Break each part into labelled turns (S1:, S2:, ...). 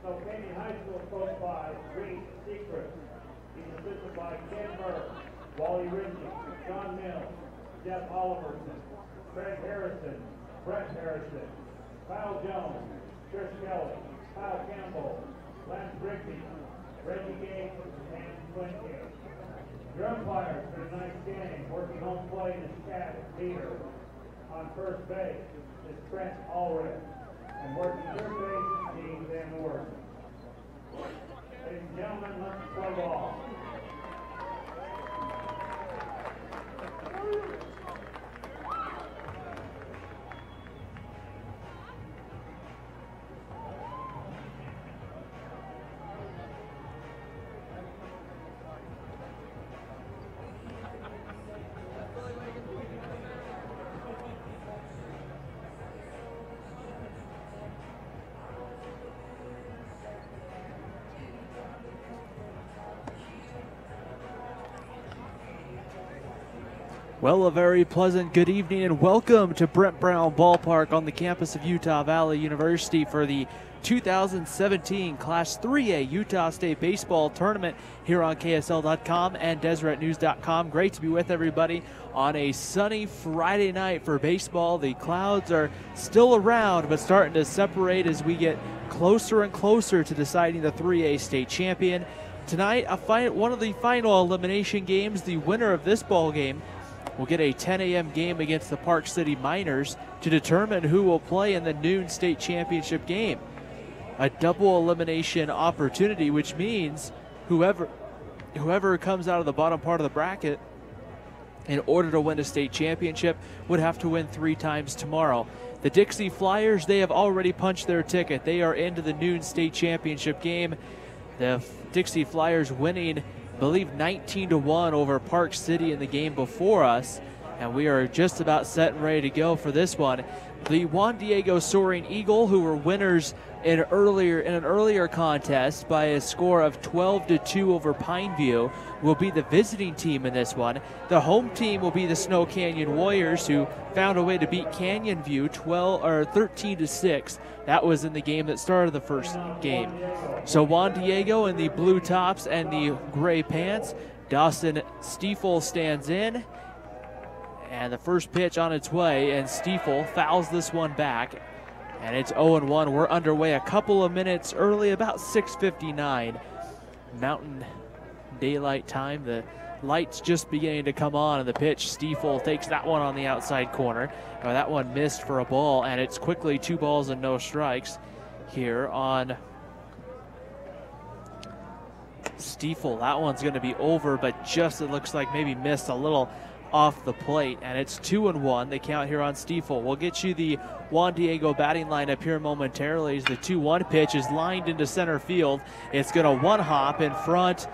S1: Canyon High School coached by Reed Secret. He's assisted by Ken Burke, Wally Ritchie, John Mills, Jeff Oliverson, Craig Harrison, Brett Harrison, Kyle Jones, Trish Kelly, Kyle Campbell, Lance Rigby, Reggie Gates, and Clint King. Your umpires for tonight's game, working home plate is Cat Peter. On first base is Trent Ulrich. And working third base, Dean Van Wert. Ladies and gentlemen, let's play ball.
S2: Well, a very pleasant good evening and welcome to Brent Brown Ballpark on the campus of Utah Valley University for the 2017 Class 3A Utah State Baseball Tournament here on KSL.com and DeseretNews.com. Great to be with everybody on a sunny Friday night for baseball. The clouds are still around but starting to separate as we get closer and closer to deciding the 3A state champion. Tonight, one of the final elimination games. The winner of this ball game will get a 10 a.m. game against the Park City Miners to determine who will play in the noon state championship game. A double elimination opportunity, which means whoever comes out of the bottom part of the bracket in order to win a state championship would have to win 3 times tomorrow. The Dixie Flyers, they have already punched their ticket. They are into the noon state championship game. The Dixie Flyers winning, I believe, 19-1 over Park City in the game before us, and we are just about set and ready to go for this one. The Juan Diego Soaring Eagle, who were winners in an earlier contest by a score of 12-2 over Pineview, will be the visiting team in this one. The home team will be the Snow Canyon Warriors, who found a way to beat Canyon View 13-6. That was in the game that started the first game. So Juan Diego in the blue tops and the gray pants. Dawson Stiefel stands in. And the first pitch on its way, and Stiefel fouls this one back. And it's 0-1. We're underway a couple of minutes early, about 6:59 Mountain Daylight Time. The lights just beginning to come on, and the pitch, Stiefel takes that one on the outside corner. That one missed for a ball, and it's quickly 2 balls and no strikes here on Stiefel. That one's going to be over, but just, it looks like, maybe missed a little off the plate, and it's 2-1. They count here on Stiefel. We'll get you the Juan Diego batting lineup here momentarily as the 2-1 pitch is lined into center field. It's going to one-hop in front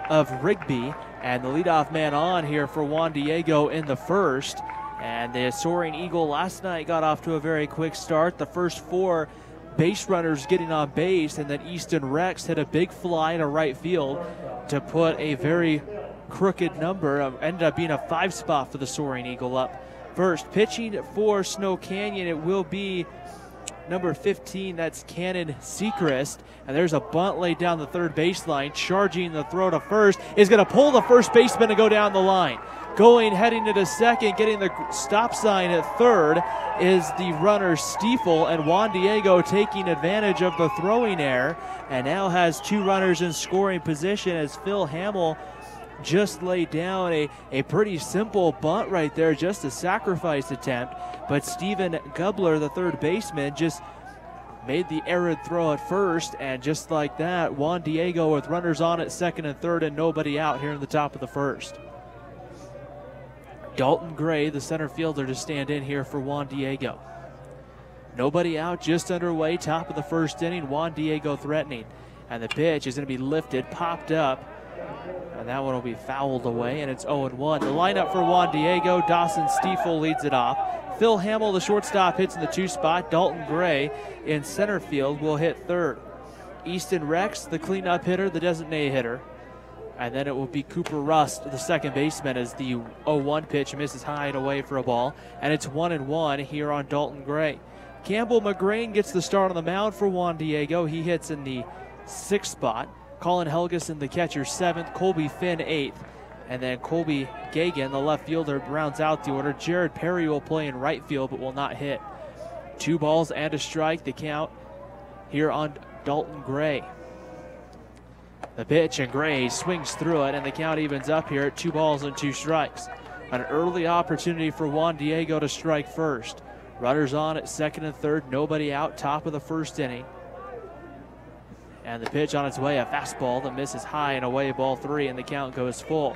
S2: of Rigby, and the leadoff man on here for Juan Diego in the first. And the Soaring Eagle last night got off to a very quick start. The first 4 base runners getting on base, and then Easton Rex hit a big fly to right field to put a very crooked number. Ended up being a 5 spot for the Soaring Eagle up first. Pitching for Snow Canyon, it will be number 15, that's Cannon Sechrist. And there's a bunt laid down the third baseline. Charging the throw to first is going to pull the first baseman to go down the line. Heading into second, getting the stop sign at third is the runner Stiefel, and Juan Diego taking advantage of the throwing error and now has 2 runners in scoring position as Phil Hamill just laid down a pretty simple bunt right there, just a sacrifice attempt. But Steven Gubler, the third baseman, just made the errant throw at first, and just like that, Juan Diego with runners on at second and third and nobody out here in the top of the first. Dalton Gray, the center fielder, to stand in here for Juan Diego. Nobody out, just underway, top of the first inning. Juan Diego threatening, and the pitch is going to be lifted, popped up, and that one will be fouled away, and it's 0-1. The lineup for Juan Diego: Dawson Stiefel leads it off. Phil Hamill, the shortstop, hits in the 2 spot. Dalton Gray in center field will hit third. Easton Rex, the cleanup hitter, the designated hitter. And then it will be Cooper Rust, the second baseman, as the 0-1 pitch misses high and away for a ball. And it's 1-1 here on Dalton Gray. Campbell McGrain gets the start on the mound for Juan Diego. He hits in the 6th spot. Colin Helgeson, the catcher, 7th. Colby Finn, 8th. And then Colby Gagan, the left fielder, rounds out the order. Jared Perry will play in right field but will not hit. 2 balls and a strike, the count here on Dalton Gray. The pitch, and Gray swings through it, and the count evens up here at 2 balls and 2 strikes. An early opportunity for Juan Diego to strike first. Runners on at 2nd and 3rd, nobody out, top of the 1st inning. And the pitch on its way, a fastball that misses high and away, ball 3, and the count goes full.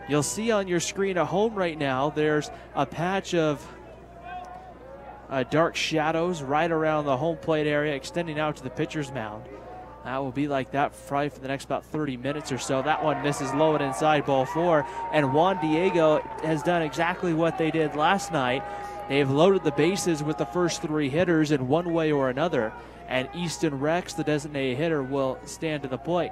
S2: You'll see on your screen at home right now, there's a patch of dark shadows right around the home plate area, extending out to the pitcher's mound. That will be like that probably for the next about 30 minutes or so. That one misses low and inside, ball 4. And Juan Diego has done exactly what they did last night. They've loaded the bases with the first 3 hitters in one way or another. And Easton Rex, the designated hitter, will stand to the plate.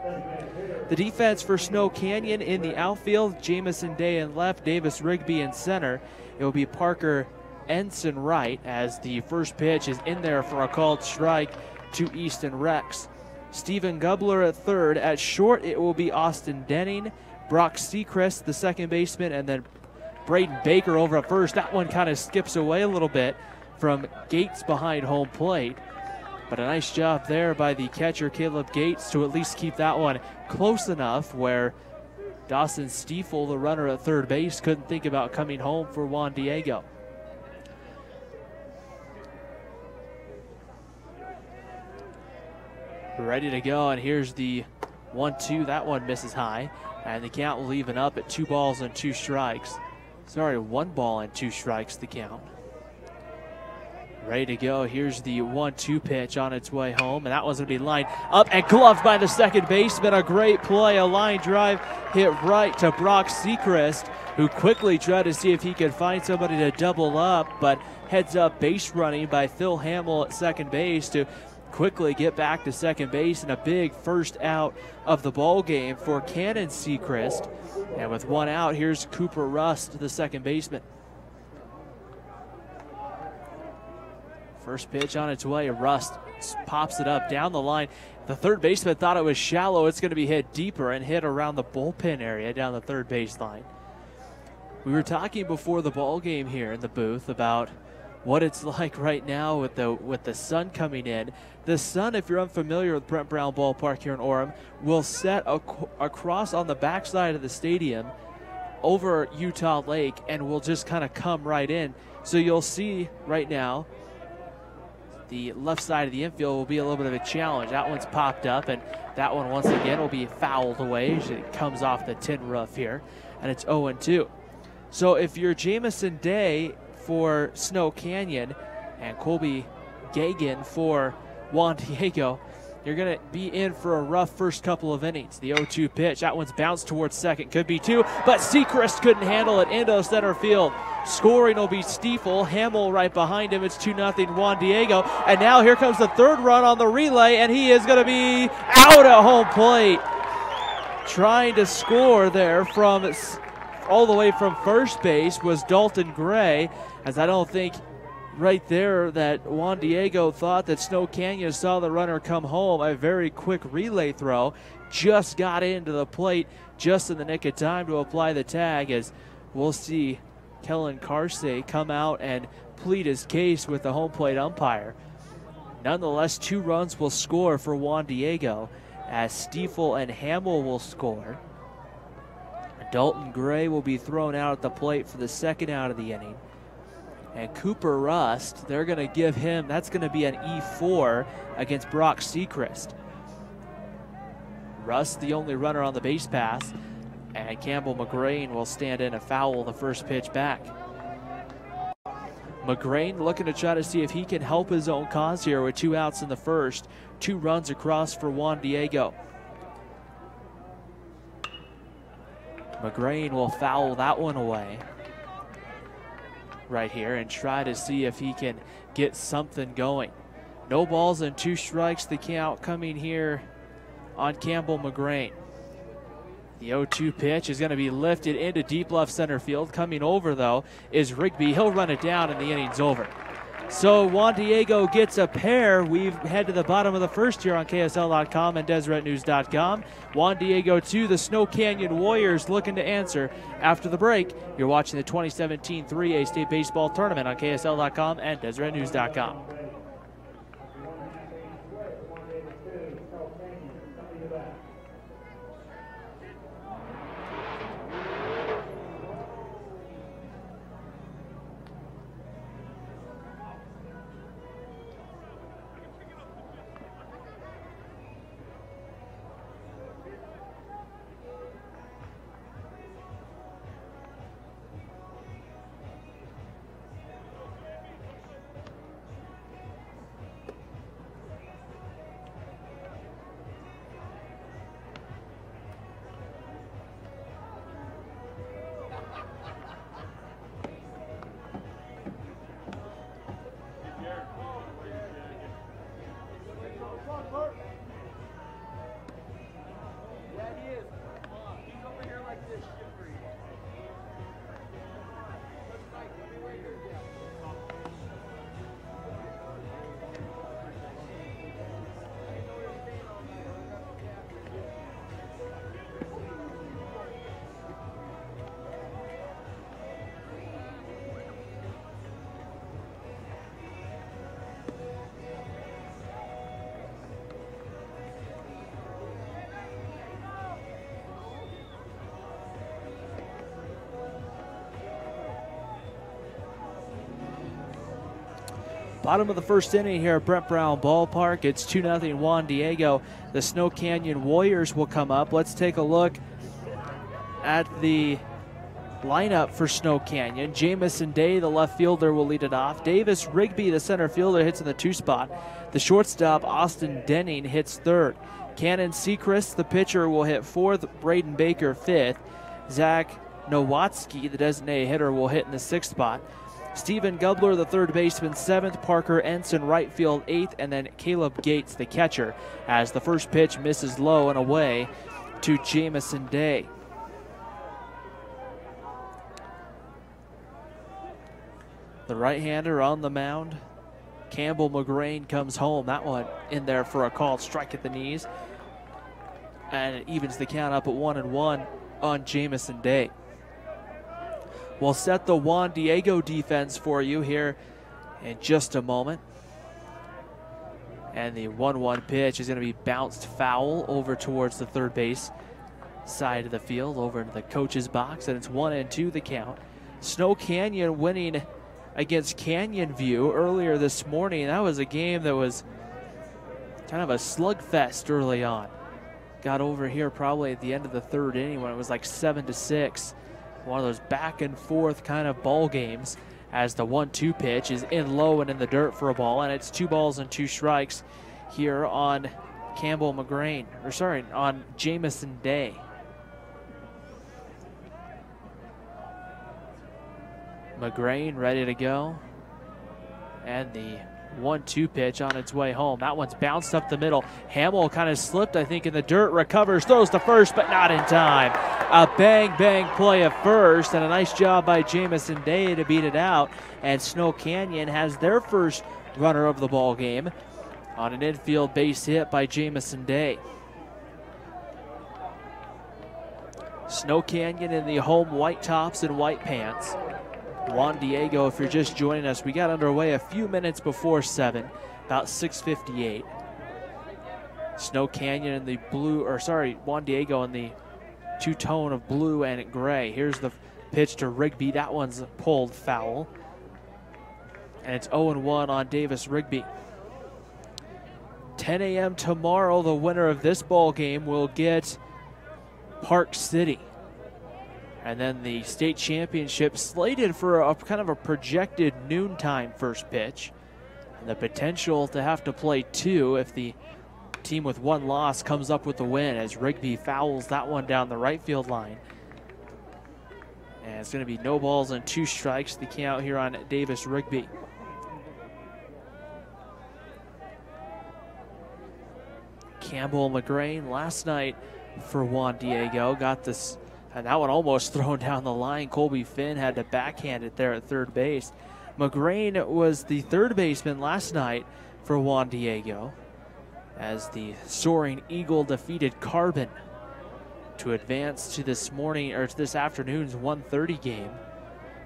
S2: The defense for Snow Canyon in the outfield, Jamison Day in left, Davis Rigby in center. It will be Parker Ensign right, as the first pitch is in there for a called strike to Easton Rex. Stephen Gubler at 3rd. At short, it will be Austin Denning, Brock Seacrest, the second baseman, and then Braden Baker over at 1st. That one kind of skips away a little bit from Gates behind home plate. But a nice job there by the catcher, Caleb Gates, to at least keep that one close enough where Dawson Stiefel, the runner at 3rd base, couldn't think about coming home for Juan Diego. Ready to go, and here's the 1-2. That one misses high, and the count will even up at 2 balls and 2 strikes. Sorry, 1 ball and 2 strikes, the count. Ready to go. Here's the 1-2 pitch on its way home, and that one's going to be lined up and gloved by the second baseman. A great play, a line drive hit right to Brock Seacrest, who quickly tried to see if he could find somebody to double up, but heads up base running by Phil Hamill at second base to quickly get back to second base, and a big first out of the ball game for Cannon Seacrest. And with 1 out, here's Cooper Rust, the second baseman. First pitch on its way, Rust pops it up down the line. The third baseman thought it was shallow. It's going to be hit deeper and hit around the bullpen area down the third baseline. We were talking before the ball game here in the booth about what it's like right now with the sun coming in. The sun, if you're unfamiliar with Brent Brown Ballpark here in Orem, will set across on the backside of the stadium over Utah Lake and will just kind of come right in. So you'll see right now the left side of the infield will be a little bit of a challenge. That one's popped up, and that one once again will be fouled away as it comes off the tin roof here, and it's 0-2. So if you're Jamison Day for Snow Canyon and Colby Gagan for Juan Diego, you're going to be in for a rough first couple of innings. The 0-2 pitch, that one's bounced towards second, could be 2, but Seacrest couldn't handle it into center field. Scoring will be Stiefel, Hamill right behind him. It's 2-0 Juan Diego, and now here comes the 3rd run on the relay, and he is going to be out at home plate. Trying to score there from all the way from first base was Dalton Gray, as I don't think right there that Juan Diego thought that Snow Canyon saw the runner come home. A very quick relay throw, just got into the plate just in the nick of time to apply the tag, as we'll see Kellen Carsey come out and plead his case with the home plate umpire. Nonetheless, 2 runs will score for Juan Diego, as Stiefel and Hamill will score. Dalton Gray will be thrown out at the plate for the 2nd out of the inning. And Cooper Rust, they're going to give him, that's going to be an E4 against Brock Seacrest. Rust, the only runner on the base pass, and Campbell McGrain will stand in and foul the first pitch back. McGrain looking to try to see if he can help his own cause here with 2 outs in the first. 2 runs across for Juan Diego. McGrain will foul that one away right here and try to see if he can get something going. No balls and 2 strikes, the count coming here on Campbell McGrain. The 0-2 pitch is going to be lifted into deep left center field. Coming over, though, is Rigby. He'll run it down, and the inning's over. So Juan Diego gets a pair. We've head to the bottom of the first here on KSL.com and DeseretNews.com. Juan Diego 2, the Snow Canyon Warriors looking to answer after the break. You're watching the 2017 3A State Baseball Tournament on KSL.com and DeseretNews.com. Bottom of the first inning here at Brent Brown Ballpark. It's 2-0 Juan Diego. The Snow Canyon Warriors will come up. Let's take a look at the lineup for Snow Canyon. Jamison Day, the left fielder, will lead it off. Davis Rigby, the center fielder, hits in the 2 spot. The shortstop, Austin Denning, hits 3rd. Cannon Sechrist, the pitcher, will hit 4th. Braden Baker, 5th. Zach Nowatzki, the designated hitter, will hit in the 6th spot. Stephen Gubler, the third baseman, 7th. Parker Ensign, right field, 8th. And then Caleb Gates, the catcher, as the first pitch misses low and away to Jamison Day. The right-hander on the mound. Campbell McGrain comes home. That one in there for a called strike at the knees. And it evens the count up at 1-1 on Jamison Day. We'll set the Juan Diego defense for you here in just a moment. And the 1-1 pitch is going to be bounced foul over towards the third base side of the field, over into the coach's box, and it's 1-2 the count. Snow Canyon winning against Canyon View earlier this morning. That was a game that was kind of a slugfest early on. Got over here probably at the end of the third inning when it was like 7-6. One of those back and forth kind of ball games, as the 1-2 pitch is in low and in the dirt for a ball, and it's 2 balls and 2 strikes here on Campbell McGrain, or sorry, on Jamison Day. McGrain ready to go, and the 1-2 pitch on its way home. That one's bounced up the middle. Hamill kind of slipped, I think, in the dirt, recovers, throws to first, but not in time. A bang play at first, and a nice job by Jamison Day to beat it out. And Snow Canyon has their first runner of the ball game on an infield base hit by Jamison Day. Snow Canyon in the home white tops and white pants. Juan Diego, if you're just joining us, we got underway a few minutes before 7, about 6:58. Snow Canyon in the blue, or sorry, Juan Diego in the two-tone of blue and gray. Here's the pitch to Rigby. That one's pulled foul. And it's 0-1 on Davis Rigby. 10 a.m. tomorrow, the winner of this ball game will get Park City. And then the state championship slated for a kind of a projected noontime first pitch. And the potential to have to play 2 if the team with 1 loss comes up with the win, as Rigby fouls that one down the right field line. And it's going to be no balls and 2 strikes, the count here on Davis Rigby. Campbell McGrain last night for Juan Diego got this. And that one almost thrown down the line. Colby Finn had to backhand it there at third base. McGrain was the third baseman last night for Juan Diego, as the Soaring Eagle defeated Carbon to advance to this afternoon's 1:30 game.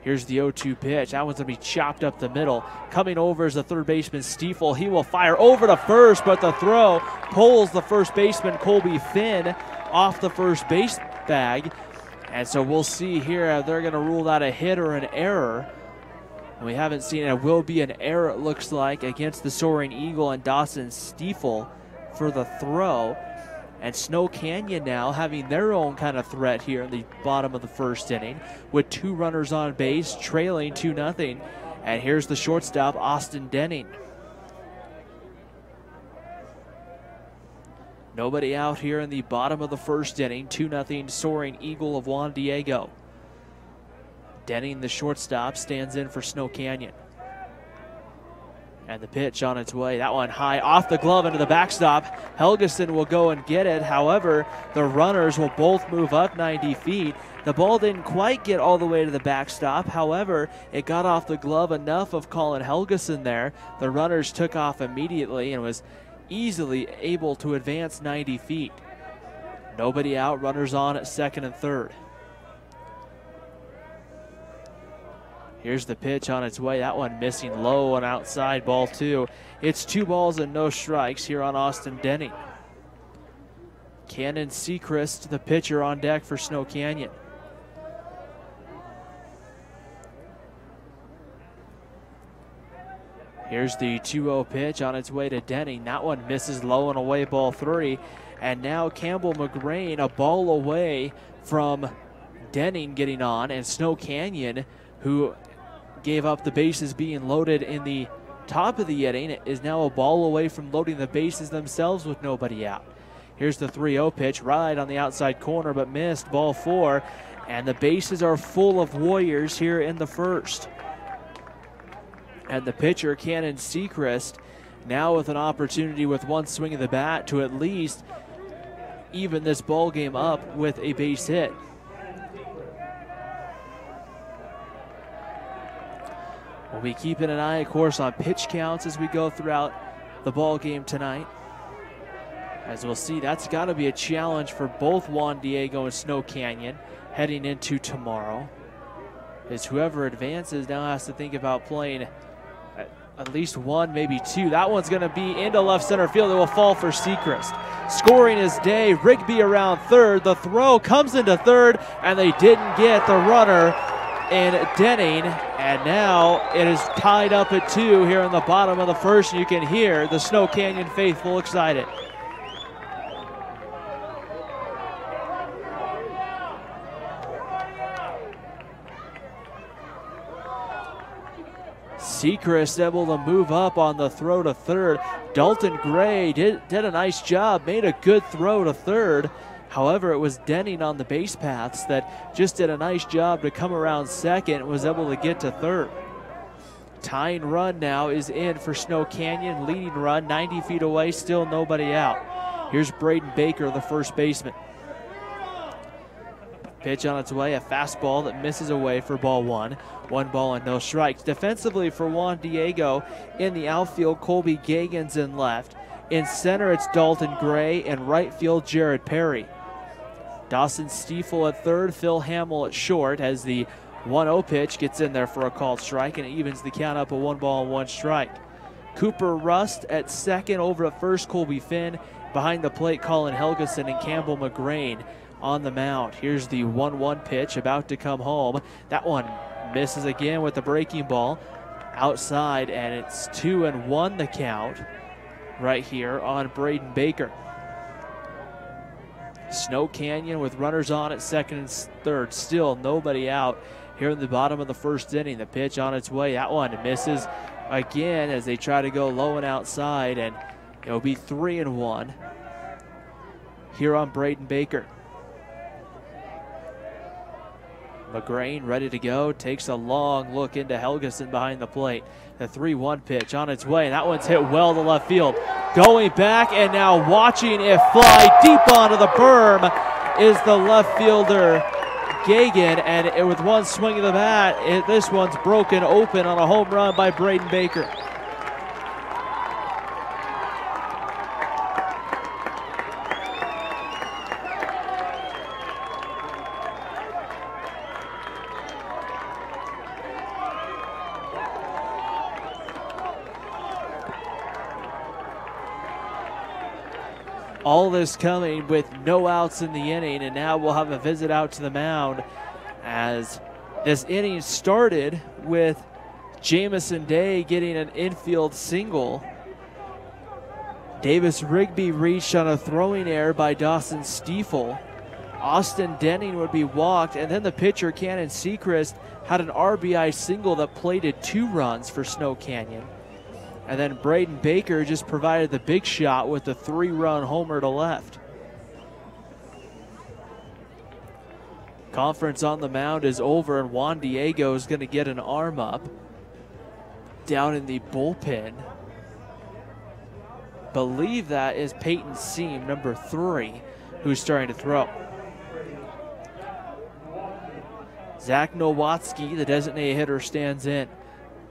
S2: Here's the 0-2 pitch. That one's going to be chopped up the middle. Coming over is the third baseman, Stiefel. He will fire over to first, but the throw pulls the first baseman, Colby Finn, off the first base bag. And so we'll see here if they're going to rule that a hit or an error. We haven't seen it. It will be an error, it looks like, against the Soaring Eagle and Dawson Stiefel for the throw. And Snow Canyon now having their own kind of threat here in the bottom of the first inning with 2 runners on base, trailing 2-0. And here's the shortstop, Austin Denning. Nobody out here in the bottom of the first inning. 2-0 Soaring Eagle of Juan Diego. Denning, the shortstop, stands in for Snow Canyon. And the pitch on its way. That one high off the glove into the backstop. Helgeson will go and get it. However, the runners will both move up 90 feet. The ball didn't quite get all the way to the backstop. However, it got off the glove enough of Colin Helgeson there. The runners took off immediately and was easily able to advance 90 feet. Nobody out, runners on at second and third. Here's the pitch on its way. That one missing low on outside, ball 2. It's 2 balls and no strikes here on Austin Denning. Cannon Sechrist, the pitcher, on deck for Snow Canyon. Here's the 2-0 pitch on its way to Denning. That one misses low and away, ball 3. And now Campbell McGrain a ball away from Denning getting on, and Snow Canyon, who gave up the bases being loaded in the top of the inning, is now a ball away from loading the bases themselves with nobody out. Here's the 3-0 pitch, right on the outside corner, but missed, ball 4. And the bases are full of Warriors here in the first. And the pitcher, Cannon Sechrist, now with an opportunity with one swing of the bat to at least even this ball game up with a base hit. We'll be keeping an eye, of course, on pitch counts as we go throughout the ball game tonight. As we'll see, that's got to be a challenge for both Juan Diego and Snow Canyon heading into tomorrow, as whoever advances now has to think about playing at least 1, maybe 2. That one's going to be into left center field. It will fall for Sechrist. Scoring his day, Rigby around third. The throw comes into third, and they didn't get the runner in Denning. And now it is tied up at 2 here in the bottom of the first. You can hear the Snow Canyon faithful excited. Sechrist able to move up on the throw to third. Dalton Gray did a nice job, made a good throw to third. However, it was Denning on the base paths that just did a nice job to come around second and was able to get to third. Tying run now is in for Snow Canyon. Leading run 90 feet away, still nobody out. Here's Braden Baker, the first baseman. Pitch on its way, a fastball that misses away for ball 1. 1 ball and no strikes. Defensively for Juan Diego, in the outfield, Colby Gagans in left. In center, it's Dalton Gray, and right field, Jared Perry. Dawson Stiefel at third, Phil Hamill at short, as the 1-0 pitch gets in there for a called strike, and it evens the count up a 1 ball and 1 strike. Cooper Rust at second, over at first, Colby Finn. Behind the plate, Colin Helgeson and Campbell McGrain on the mound. Here's the 1-1 pitch about to come home. That one misses again with the breaking ball outside, and it's 2-1 the count right here on Braden Baker. Snow Canyon with runners on at second and third. Still nobody out here in the bottom of the first inning. The pitch on its way. That one misses again as they try to go low and outside, and it'll be 3-1 here on Braden Baker. McGrain ready to go, takes a long look into Helgeson behind the plate. The 3-1 pitch on its way, and that one's hit well to left field. Going back and now watching it fly deep onto the berm is the left fielder, Gagan, and with one swing of the bat, this one's broken open on a home run by Braden Baker. All this coming with no outs in the inning, and now we'll have a visit out to the mound as this inning started with Jamison Day getting an infield single. Davis Rigby reached on a throwing error by Dawson Stiefel. Austin Denning would be walked, and then the pitcher, Cannon Sechrist, had an RBI single that plated 2 runs for Snow Canyon. And then Braden Baker just provided the big shot with the 3-run homer to left. Conference on the mound is over, and Juan Diego is going to get an arm up down in the bullpen. Believe that is Peyton Seam, number 3, who's starting to throw. Zach Nowatzki, the designated hitter, stands in.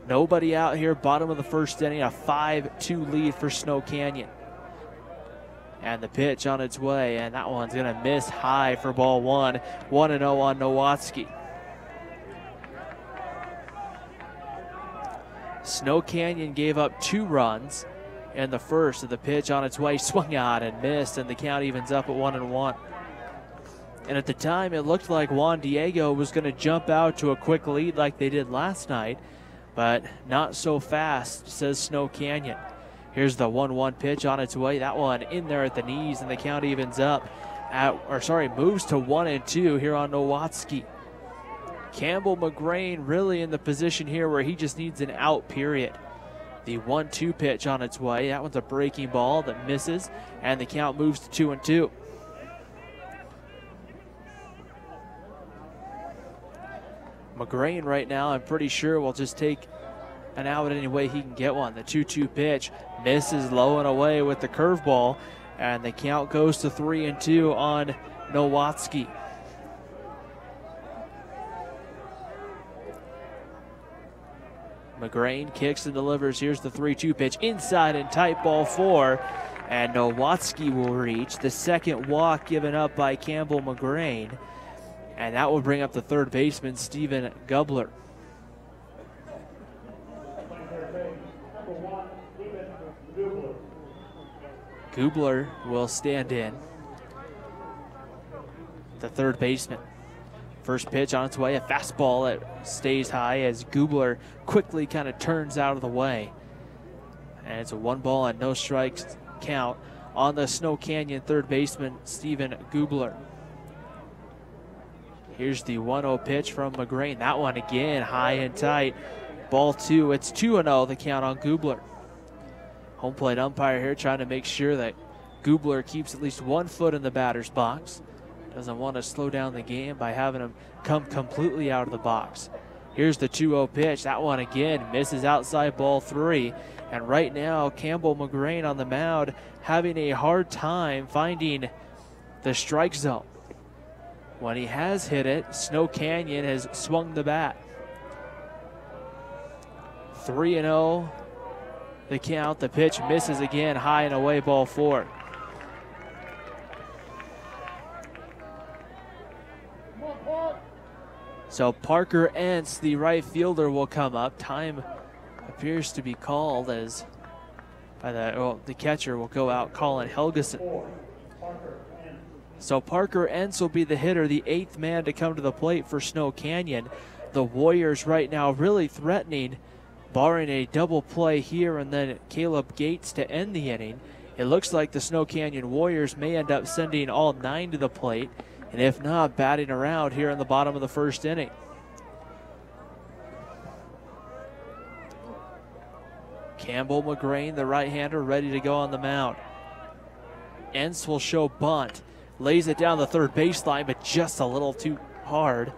S2: Nobody out here, bottom of the first inning, a 5-2 lead for Snow Canyon. And the pitch on its way, and that one's going to miss high for ball 1. 1-0 on Nowatzki. Snow Canyon gave up 2 runs in the first, of the pitch on its way swung out and missed, and the count evens up at 1-1. And at the time, it looked like Juan Diego was going to jump out to a quick lead like they did last night, but not so fast, says Snow Canyon. Here's the 1-1 pitch on its way. That one in there at the knees, and the count evens up moves to 1-2 here on Nowatzki. Campbell McGrain really in the position here where he just needs an out, period. The 1-2 pitch on its way. That one's a breaking ball that misses, and the count moves to 2-2. McGrain right now, I'm pretty sure, will just take an out any way he can get one. The 2-2 pitch misses low and away with the curveball, and the count goes to 3-2 on Nowatzki. McGrain kicks and delivers. Here's the 3-2 pitch inside and tight, ball 4, and Nowatzki will reach. The second walk given up by Campbell McGrain, and that will bring up the third baseman, Stephen Gubler. Gubler will stand in, the third baseman. First pitch on its way, a fastball that stays high as Gubler quickly kind of turns out of the way. And it's a 1-ball and no strikes count on the Snow Canyon third baseman, Stephen Gubler. Here's the 1-0 pitch from McGrain. That one again, high and tight. Ball 2. It's 2-0, the count on Gubler. Home plate umpire here trying to make sure that Gubler keeps at least 1 foot in the batter's box. Doesn't want to slow down the game by having him come completely out of the box. Here's the 2-0 pitch. That one again misses outside, ball 3. And right now, Campbell McGrain on the mound having a hard time finding the strike zone. When he has hit it, Snow Canyon has swung the bat. 3-0, the count. The pitch misses again, high and away, ball 4. So Parker Entz, the right fielder, will come up. Time appears to be called as by the catcher will go out, Colin Helgeson. So Parker Entz will be the hitter, the 8th man to come to the plate for Snow Canyon. The Warriors right now really threatening, barring a double play here and then Caleb Gates to end the inning. It looks like the Snow Canyon Warriors may end up sending all 9 to the plate, and if not, batting around here in the bottom of the first inning. Campbell McGrain, the right-hander, ready to go on the mound. Entz will show bunt. Lays it down the third baseline, but just a little too hard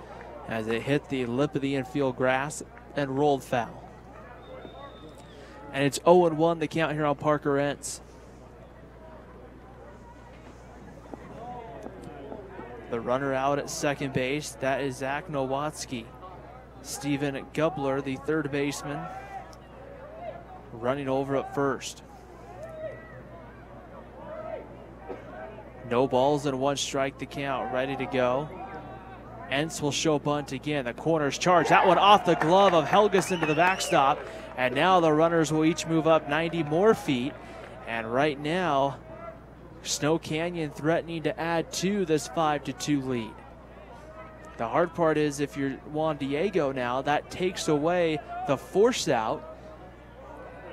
S2: as it hit the lip of the infield grass and rolled foul. And it's 0-1 the count here on Parker Entz. The runner out at second base, that is Zach Nowatzki. Steven Gubler, the third baseman, running over at first. No balls and 1 strike to count, ready to go. Entz will show bunt again. The corner's charge. That one off the glove of Helgeson to the backstop. And now the runners will each move up 90 more feet. And right now, Snow Canyon threatening to add to this 5-2 lead. The hard part is if you're Juan Diego now, that takes away the force out.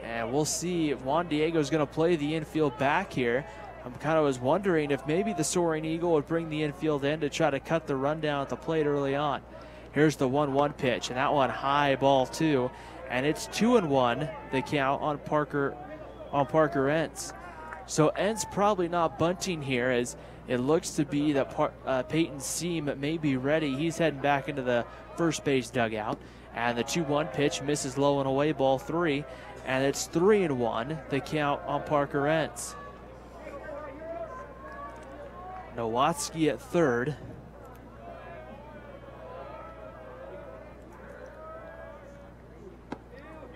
S2: And we'll see if Juan Diego is going to play the infield back here. I kind of was wondering if maybe the Soaring Eagle would bring the infield in to try to cut the run down at the plate early on. Here's the 1-1 pitch, and that one high ball too. And it's 2-1 the count on Parker Entz. So Entz probably not bunting here, as it looks to be that Peyton Seam may be ready. He's heading back into the first base dugout. And the 2-1 pitch misses low and away, ball 3. And it's 3-1 the count on Parker Entz. Nowatzki at third.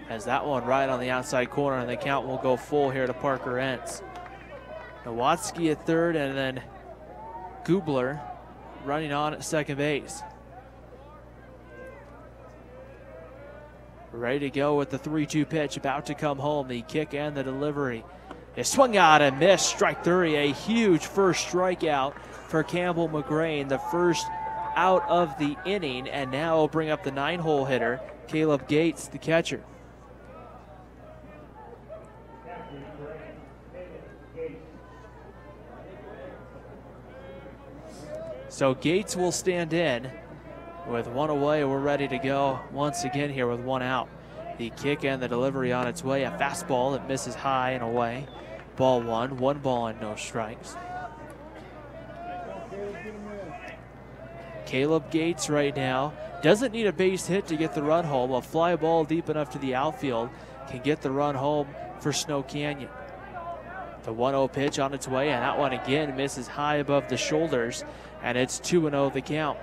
S2: As that one right on the outside corner, and the count will go full here to Parker Entz. Nowatzki at third, and then Gubler running on at second base. Ready to go with the 3-2 pitch, about to come home. The kick and the delivery. It swung out and missed, strike 3, a huge first strikeout for Campbell McGrain, the first out of the inning, and now will bring up the 9-hole hitter, Caleb Gates, the catcher. So Gates will stand in with 1 away. We're ready to go once again here with 1 out. The kick and the delivery on its way, a fastball that misses high and away. Ball 1, 1 ball and no strikes. Caleb Gates right now doesn't need a base hit to get the run home. A fly ball deep enough to the outfield can get the run home for Snow Canyon. The 1-0 pitch on its way, and that one again misses high above the shoulders, and it's 2-0 the count.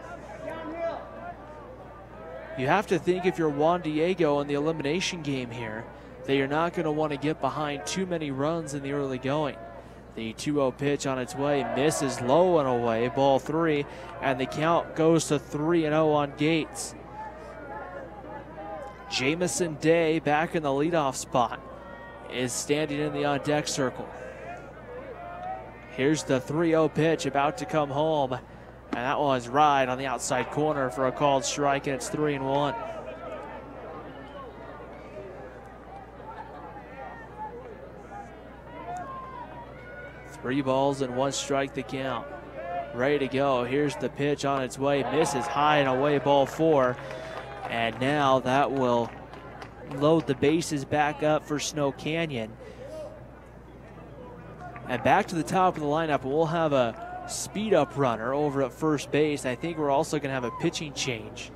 S2: You have to think, if you're Juan Diego in the elimination game here, that you're not going to want to get behind too many runs in the early going. The 2-0 pitch on its way misses low and away, ball 3, and the count goes to 3-0 on Gates. Jamison Day, back in the leadoff spot, is standing in the on-deck circle. Here's the 3-0 pitch, about to come home, and that one's right on the outside corner for a called strike, and it's 3-1. Three balls and 1 strike the count. Ready to go. Here's the pitch on its way. Misses high and away, ball 4. And now that will load the bases back up for Snow Canyon. And back to the top of the lineup, we'll have a speed up runner over at first base. I think we're also going to have a pitching change,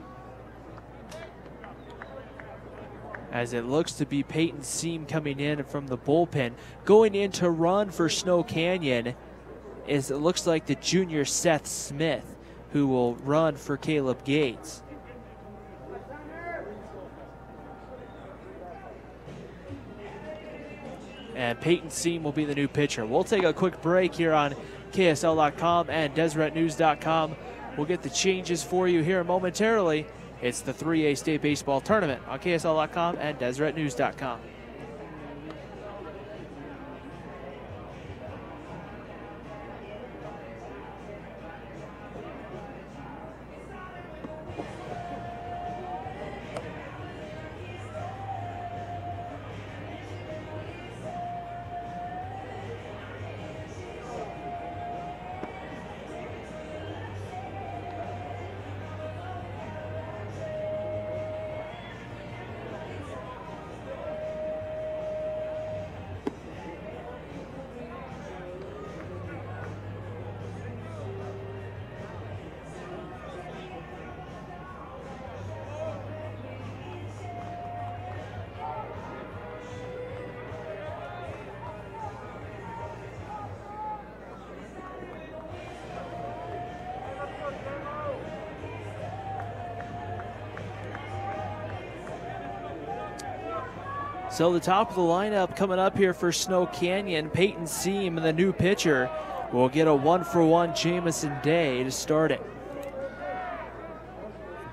S2: as it looks to be Peyton Seam coming in from the bullpen. Going in to run for Snow Canyon is, it looks like, the junior Seth Smith, who will run for Caleb Gates. And Peyton Seam will be the new pitcher. We'll take a quick break here on KSL.com and DeseretNews.com. We'll get the changes for you here momentarily. It's the 3A State Baseball Tournament on KSL.com and DeseretNews.com. So the top of the lineup coming up here for Snow Canyon, Peyton Seam, and the new pitcher will get a 1-for-1 Jamison Day to start it.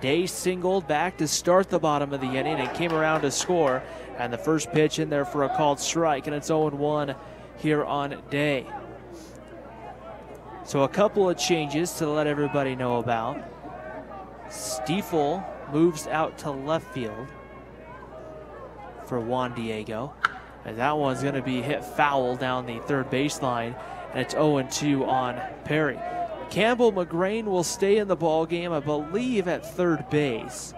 S2: Day singled back to start the bottom of the inning and came around to score. And the first pitch in there for a called strike, and it's 0-1 here on Day. So a couple of changes to let everybody know about. Stiefel moves out to left field for Juan Diego. And that one's going to be hit foul down the third baseline, and it's 0-2 on Perry. Campbell McGrain will stay in the ball game, I believe, at third base.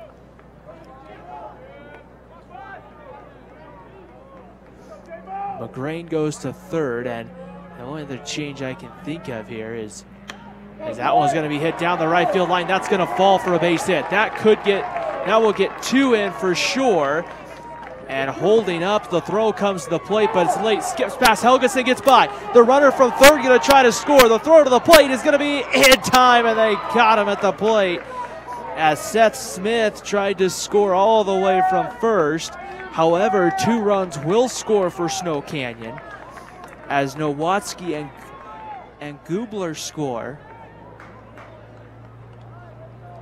S2: McGrain goes to third, and the only other change I can think of here is that one's going to be hit down the right field line. That's going to fall for a base hit. That will get 2 in for sure. And holding up, the throw comes to the plate, but it's late. Skips past Helgeson, gets by. The runner from third going to try to score. The throw to the plate is going to be in time, and they got him at the plate as Seth Smith tried to score all the way from first. However, 2 runs will score for Snow Canyon as Nowatzki and Gubler score.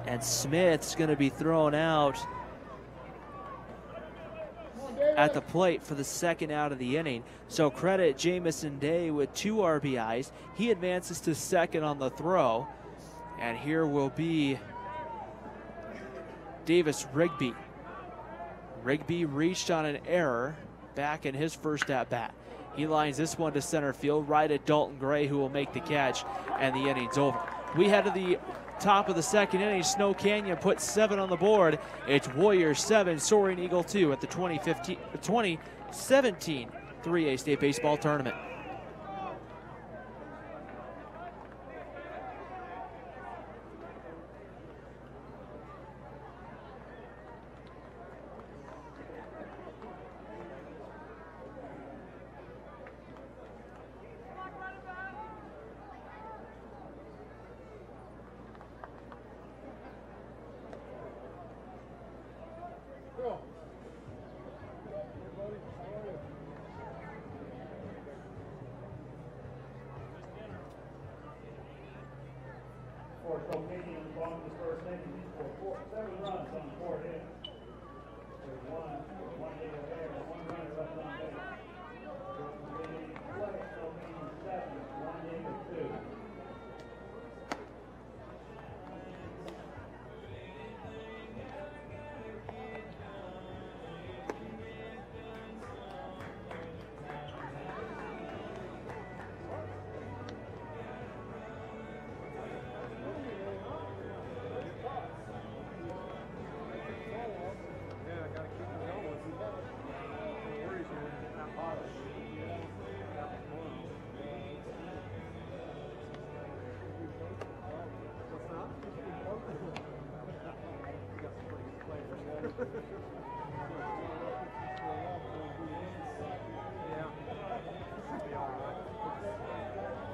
S2: And Smith's going to be thrown out at the plate for the second out of the inning. So credit Jamison Day with 2 RBIs. He advances to second on the throw. And here will be Davis Rigby. Rigby reached on an error back in his first at-bat. He lines this one to center field, right at Dalton Gray, who will make the catch, and the inning's over. We head to the top of the second inning. Snow Canyon put 7 on the board. It's Warriors 7, Soaring Eagle 2 at the 2017 3A State Baseball Tournament.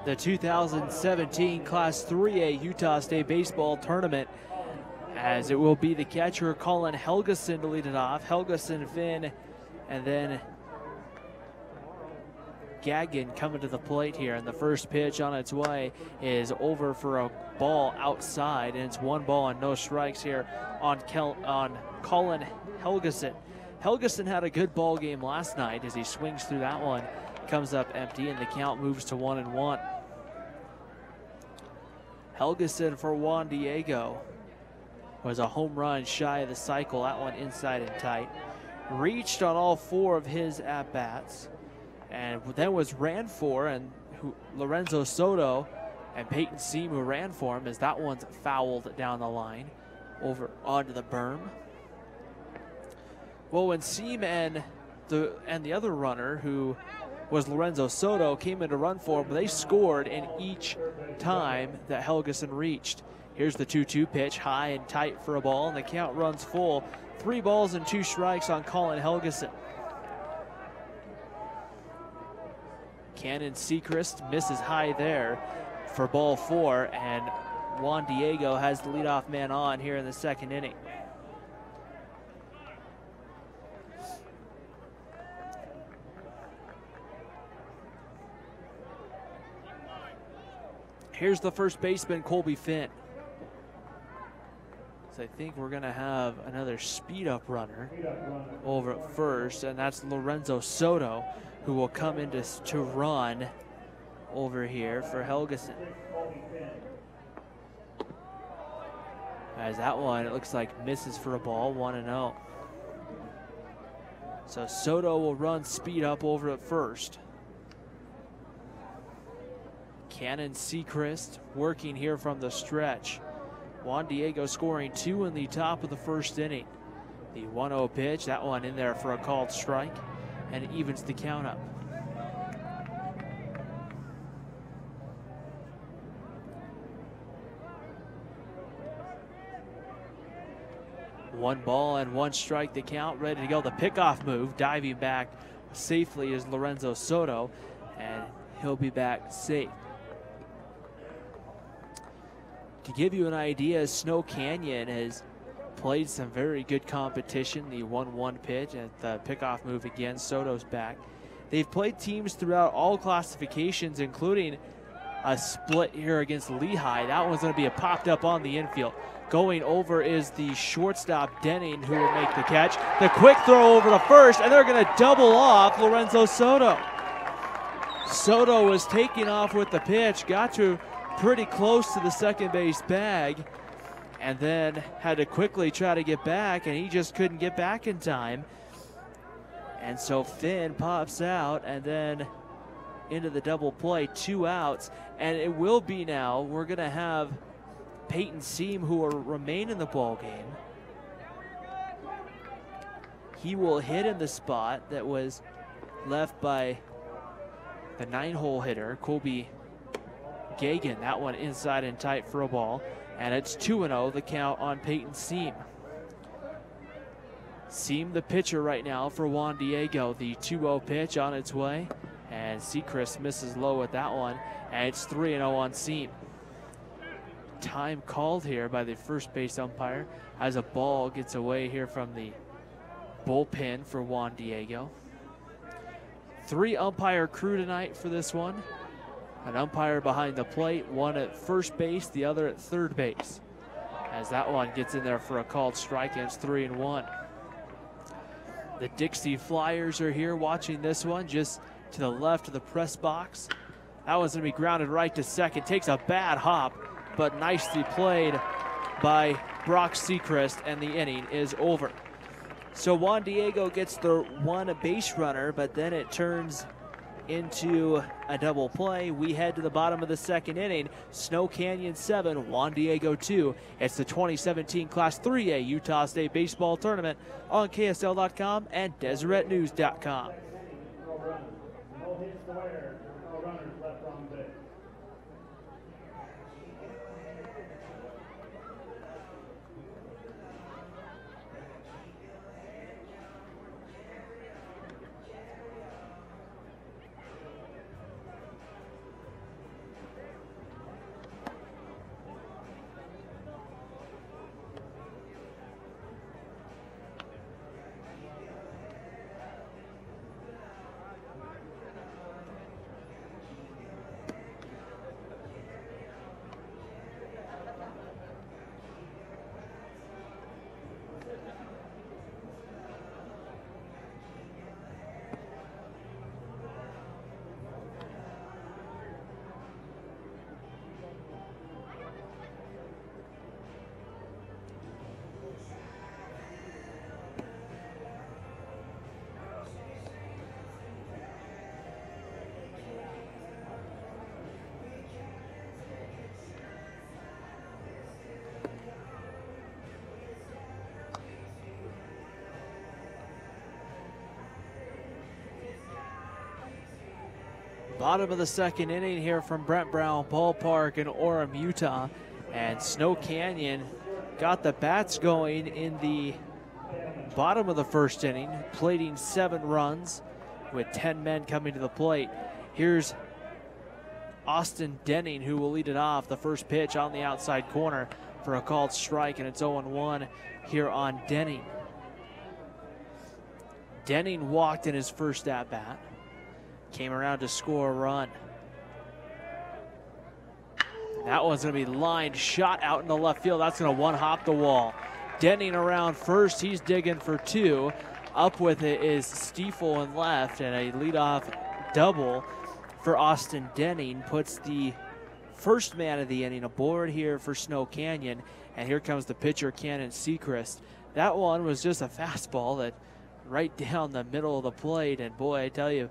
S2: The 2017 Class 3A Utah State Baseball Tournament, as it will be the catcher Colin Helgeson to lead it off. Helgeson, Finn, and then Gagnon coming to the plate here. And the first pitch on its way is over for a ball outside, and it's 1 ball and no strikes here on Colin Helgeson. Helgeson had a good ball game last night as he swings through that one. Comes up empty, and the count moves to 1-1. Helgeson for Juan Diego was a home run shy of the cycle. That one inside and tight. Reached on all 4 of his at-bats, and then was ran for, and Lorenzo Soto and Peyton Seam who ran for him, as that one's fouled down the line over onto the berm. Well, when Seam and the other runner, who was Lorenzo Soto, came in to run for him, but they scored in each time that Helgeson reached. Here's the 2-2 pitch, high and tight for a ball, and the count runs full. 3 balls and 2 strikes on Colin Helgeson. Cannon Sechrist misses high there for ball 4, and Juan Diego has the leadoff man on here in the second inning. Here's the first baseman, Colby Finn. So I think we're going to have another speed-up runner over at first, and that's Lorenzo Soto, who will come in to run over here for Helgeson. As that one, it looks like misses for a ball, 1-0. So Soto will run speed up over at first. Cannon Sechrist working here from the stretch. Juan Diego scoring 2 in the top of the first inning. The 1-0 pitch, that one in there for a called strike, and it evens the count up. One ball and one strike the count, ready to go. The pickoff move, diving back safely is Lorenzo Soto, and he'll be back safe. To give you an idea, Snow Canyon has played some very good competition. The 1-1 pitch and the pickoff move again, Soto's back. They've played teams throughout all classifications, including a split here against Lehigh. That one's going to be popped up on the infield. Going over is the shortstop, Denning, who will make the catch. The quick throw over to first, and they're going to double off Lorenzo Soto. Soto was taking off with the pitch, got to pretty close to the second base bag, and then had to quickly try to get back, and he just couldn't get back in time. And so Finn pops out, and then into the double play, 2 outs, and it will be now. We're going to have Peyton Seam, who will remain in the ball game. He will hit in the spot that was left by the 9-hole hitter, Colby Gagan. That one inside and tight for a ball, and it's 2-0 the count on Peyton Seam. Seam the pitcher right now for Juan Diego. The 2-0 pitch on its way, and Sechrist misses low at that one, and it's 3-0 on Seam. Time called here by the first base umpire as a ball gets away here from the bullpen for Juan Diego. 3 umpire crew tonight for this one. An umpire behind the plate, one at first base, the other at third base. As that one gets in there for a called strike, and it's 3-1. The Dixie Flyers are here watching this one just to the left of the press box. That one's going to be grounded right to second. Takes a bad hop, but nicely played by Brock Sechrist, and the inning is over. So Juan Diego gets the 1 base runner, but then it turns into a double play. We head to the bottom of the second inning. Snow Canyon 7, Juan Diego 2. It's the 2017 Class 3A Utah State Baseball Tournament on KSL.com and DeseretNews.com. Bottom of the second inning here from Brent Brown Ballpark in Orem, Utah. And Snow Canyon got the bats going in the bottom of the first inning, plating 7 runs with 10 men coming to the plate. Here's Austin Denning, who will lead it off. The first pitch on the outside corner for a called strike, and it's 0-1 here on Denning. Denning walked in his first at-bat. Came around to score a run. That one's going to be lined, shot out in the left field. That's going to one-hop the wall. Denning around first. He's digging for two. Up with it is Stiefel in left, and a leadoff double for Austin Denning puts the first man of the inning aboard here for Snow Canyon. And here comes the pitcher, Cannon Sechrist. That one was just a fastball that right down the middle of the plate. And boy, I tell you,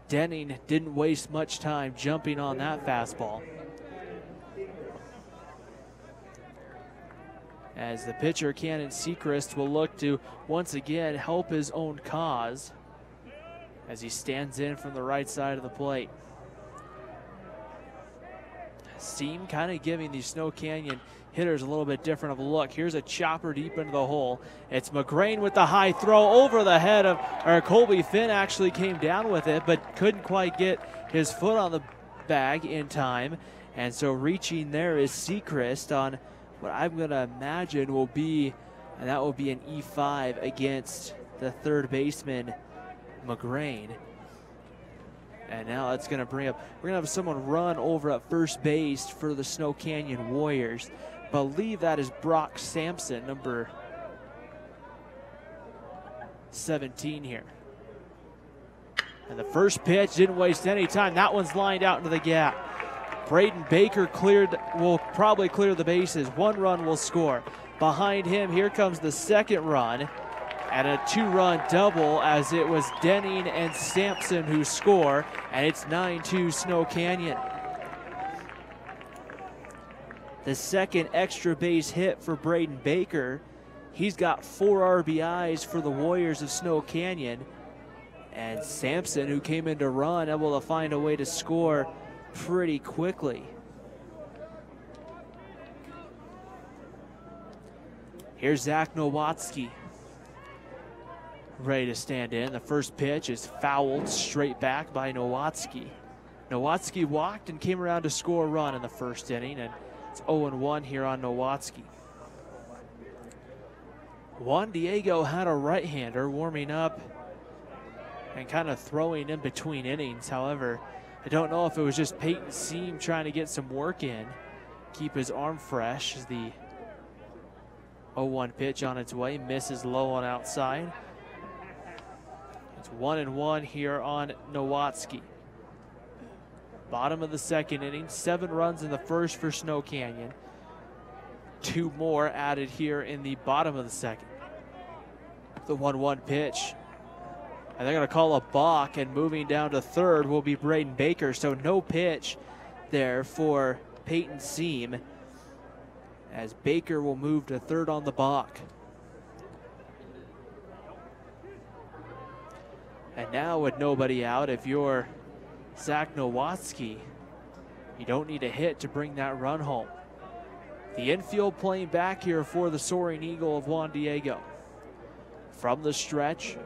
S2: Denning didn't waste much time jumping on that fastball. As the pitcher, Cannon Sechrist, will look to once again help his own cause as he stands in from the right side of the plate. Seam kind of giving the Snow Canyon hitters a little bit different of a look. Here's a chopper deep into the hole. It's McGrain with the high throw over the head of, or Colby Finn actually came down with it, but couldn't quite get his foot on the bag in time. And so reaching there is Sechrist on what I'm going to imagine will be, and that will be an E5 against the third baseman, McGrain. And now that's going to bring up, we're going to have someone run over at first base for the Snow Canyon Warriors. Believe that is Brock Sampson, number 17 here. And the first pitch didn't waste any time. That one's lined out into the gap. Braden Baker will probably clear the bases. One run will score. Behind him, here comes the second run. And a two-run double, as it was Denning and Sampson who score. And it's 9-2 Snow Canyon. The second extra base hit for Braden Baker. He's got 4 RBIs for the Warriors of Snow Canyon. And Sampson, who came in to run, able to find a way to score pretty quickly. Here's Zach Nowatzki, ready to stand in. The first pitch is fouled straight back by Nowatzki. Nowatzki walked and came around to score a run in the first inning, and it's 0-1 here on Nowatzki. Juan Diego had a right-hander warming up and kind of throwing in between innings. However, I don't know if it was just Peyton Seam trying to get some work in, keep his arm fresh, as the 0-1 pitch on its way, misses low on outside. It's 1-1 here on Nowatzki. Bottom of the second inning, 7 runs in the first for Snow Canyon. 2 more added here in the bottom of the second. The 1-1 pitch. And they're going to call a balk, and moving down to third will be Braden Baker. So no pitch there for Peyton Seam, as Baker will move to third on the balk. And now with nobody out, if you're Zach Nowatzki, you don't need a hit to bring that run home. The infield playing back here for the Soaring Eagle of Juan Diego. From the stretch,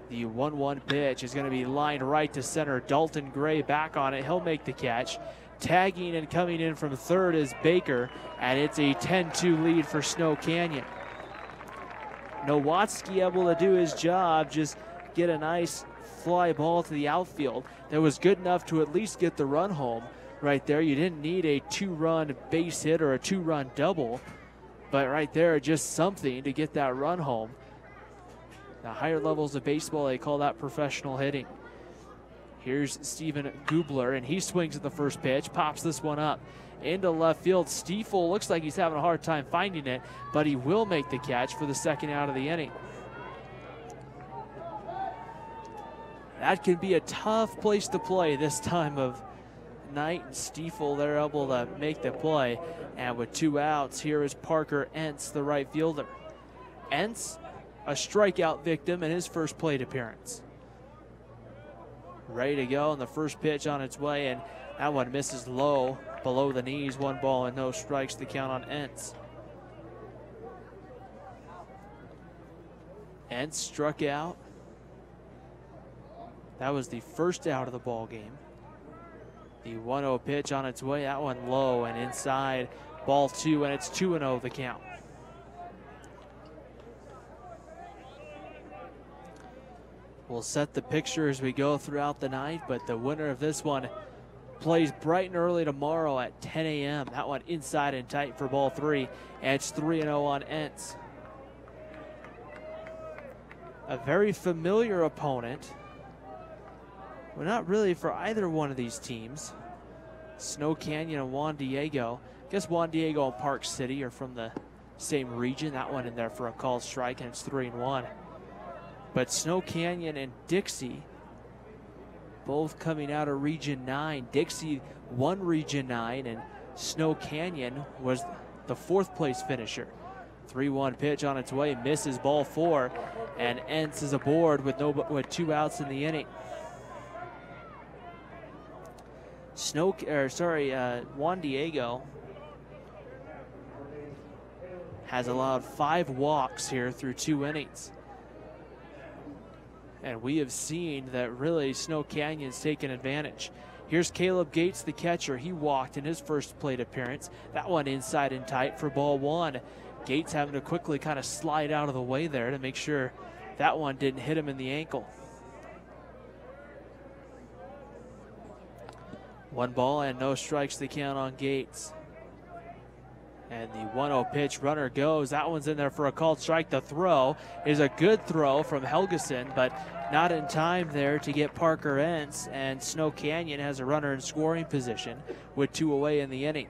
S2: the 1-1 pitch is going to be lined right to center. Dalton Gray back on it. He'll make the catch. Tagging and coming in from third is Baker, and it's a 10-2 lead for Snow Canyon. Nowatzki able to do his job, just get a nice fly ball to the outfield that was good enough to at least get the run home right there. You didn't need a 2-run base hit or a 2-run double, but right there, just something to get that run home. The higher levels of baseball, they call that professional hitting. Here's Steven Gubler, and he swings at the first pitch, pops this one up into left field. Stiefel looks like he's having a hard time finding it, but he will make the catch for the second out of the inning. That can be a tough place to play this time of night, and Stiefel, they're able to make the play. And with 2 outs, here is Parker Entz, the right fielder. Entz, a strikeout victim in his first plate appearance. Ready to go, and the first pitch on its way, and that one misses low, below the knees. 1 ball and no strikes to count on Entz. Entz struck out. That was the first out of the ball game. The 1-0 pitch on its way, that one low and inside. Ball 2, and it's 2-0 the count. We'll set the picture as we go throughout the night, but the winner of this one plays bright and early tomorrow at 10 a.m. That one inside and tight for ball 3, and it's 3-0 on Entz. A very familiar opponent. Well, not really for either one of these teams. Snow Canyon and Juan Diego. I guess Juan Diego and Park City are from the same region. That one in there for a called strike, and it's 3-1. But Snow Canyon and Dixie both coming out of Region 9. Dixie won Region 9, and Snow Canyon was the 4th place finisher. 3-1 pitch on its way, misses ball 4, and Entz is aboard with 2 outs in the inning. Juan Diego has allowed 5 walks here through 2 innings. And we have seen that really Snow Canyon's taken advantage. Here's Caleb Gates, the catcher. He walked in his first plate appearance. That one inside and tight for ball 1. Gates having to quickly kind of slide out of the way there to make sure that one didn't hit him in the ankle. 1 ball and no strikes to count on Gates. And the 1-0 pitch, runner goes. That one's in there for a called strike. The throw is a good throw from Helgeson, but not in time there to get Parker Entz, and Snow Canyon has a runner in scoring position with 2 away in the inning.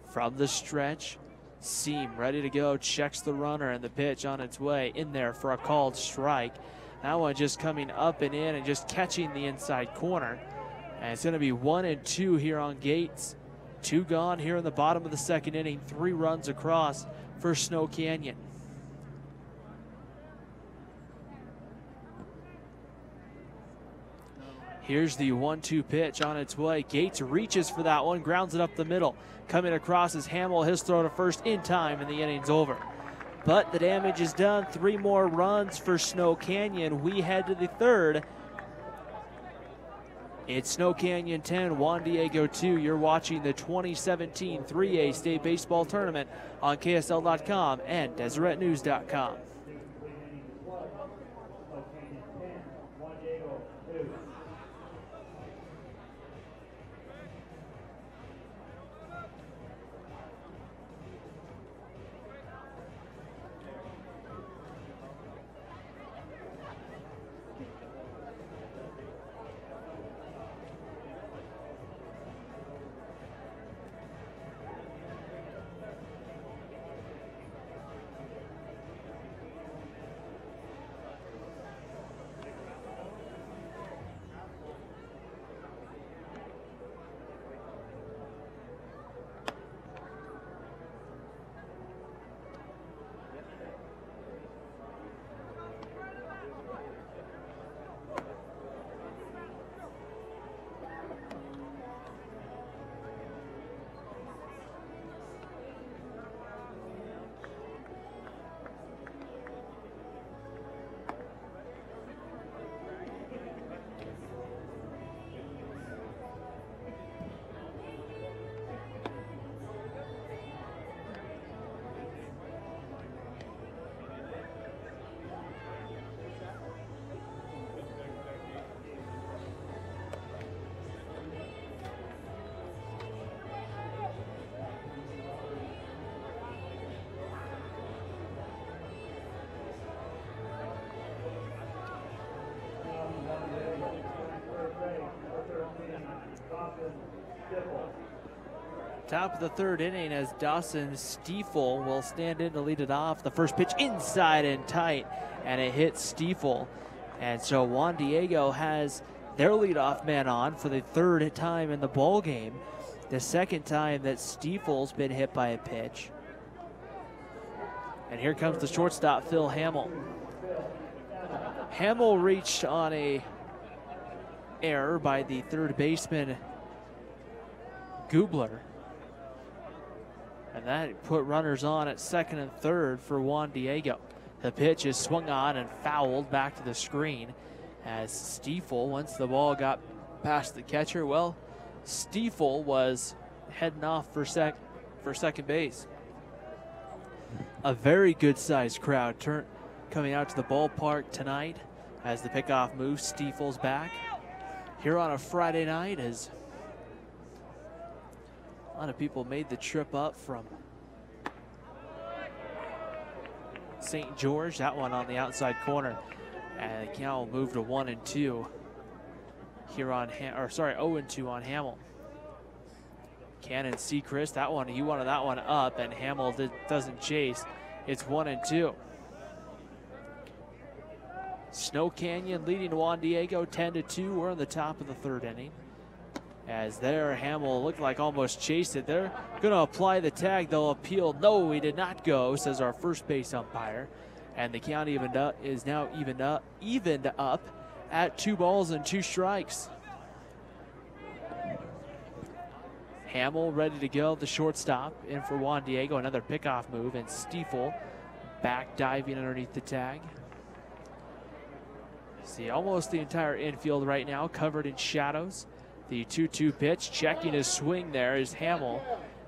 S2: From the stretch, Seam ready to go, checks the runner, and the pitch on its way in there for a called strike. That one just coming up and in and just catching the inside corner. And it's going to be 1-2 here on Gates. 2 gone here in the bottom of the 2nd inning. 3 runs across for Snow Canyon. Here's the 1-2 pitch on its way. Gates reaches for that one, grounds it up the middle. Coming across is Hamill. His throw to first in time, and the inning's over. But the damage is done. 3 more runs for Snow Canyon. We head to the 3rd. It's Snow Canyon 10, Juan Diego 2. You're watching the 2017 3A State Baseball Tournament on KSL.com and DeseretNews.com. Top of the 3rd inning as Dawson Stiefel will stand in to lead it off. The first pitch inside and tight, and it hits Stiefel. And so Juan Diego has their leadoff man on for the 3rd time in the ball game. The 2nd time that Stiefel's been hit by a pitch. And here comes the shortstop, Phil Hamill. Hamill reached on a error by the 3rd baseman, Gubler. And that put runners on at 2nd and 3rd for Juan Diego. The pitch is swung on and fouled back to the screen as Stiefel, once the ball got past the catcher, well, Stiefel was heading off for second base. a very good-sized crowd coming out to the ballpark tonight as the pickoff move Stiefels back here on a Friday night, as a lot of people made the trip up from St. George. That one on the outside corner, and the count will move to 1-2 here on 0-2 on Hamill. Cannon Sechrist, that one, he wanted that one up, and Hamill doesn't chase. It's 1-2. Snow Canyon leading Juan Diego 10-2. We're in the top of the third inning. As there, Hamill looked like almost chased it. They're going to apply the tag. They'll appeal. No, he did not go, says our first base umpire. And the count is now evened up at 2 balls and 2 strikes. Hamill ready to go, the shortstop, in for Juan Diego. Another pickoff move, and Stiefel back diving underneath the tag. See almost the entire infield right now covered in shadows. The 2-2 pitch, checking his swing there is Hamill,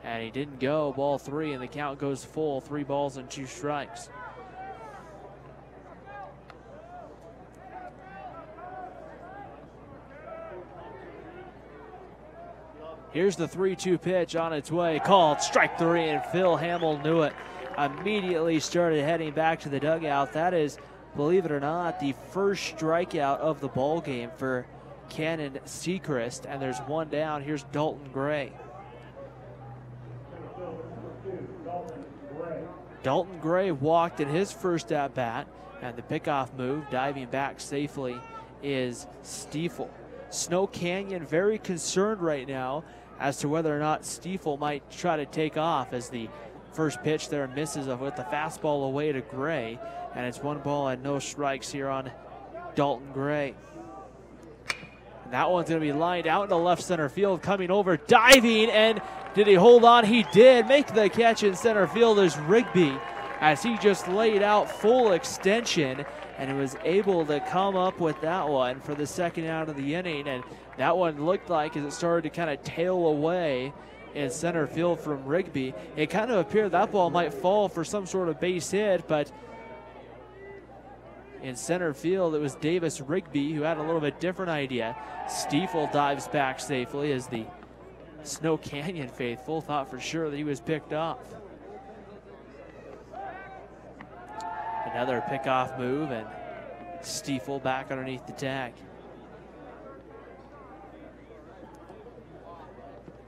S2: and he didn't go. Ball 3, and the count goes full. 3 balls and 2 strikes. Here's the 3-2 pitch on its way, called strike 3, and Phil Hamill knew it. Immediately started heading back to the dugout. That is, believe it or not, the first strikeout of the ball game for Cannon Sechrist, and there's one down. Here's Dalton Gray. Dalton Gray walked in his first at bat, and the pickoff move, diving back safely, is Stiefel. Snow Canyon very concerned right now as to whether or not Stiefel might try to take off, as the first pitch there misses with the fastball away to Gray, and it's 1 ball and no strikes here on Dalton Gray. And that one's going to be lined out into left center field, coming over, diving, and did he hold on? He did. Make the catch in center field is Rigby, as he just laid out full extension and was able to come up with that one for the second out of the inning. And that one looked like, as it started to kind of tail away in center field from Rigby, it kind of appeared that ball might fall for some sort of base hit, but in center field it was Davis Rigby who had a little bit different idea. Stiefel dives back safely, as the Snow Canyon faithful thought for sure that he was picked off. Another pickoff move, and Stiefel back underneath the tag.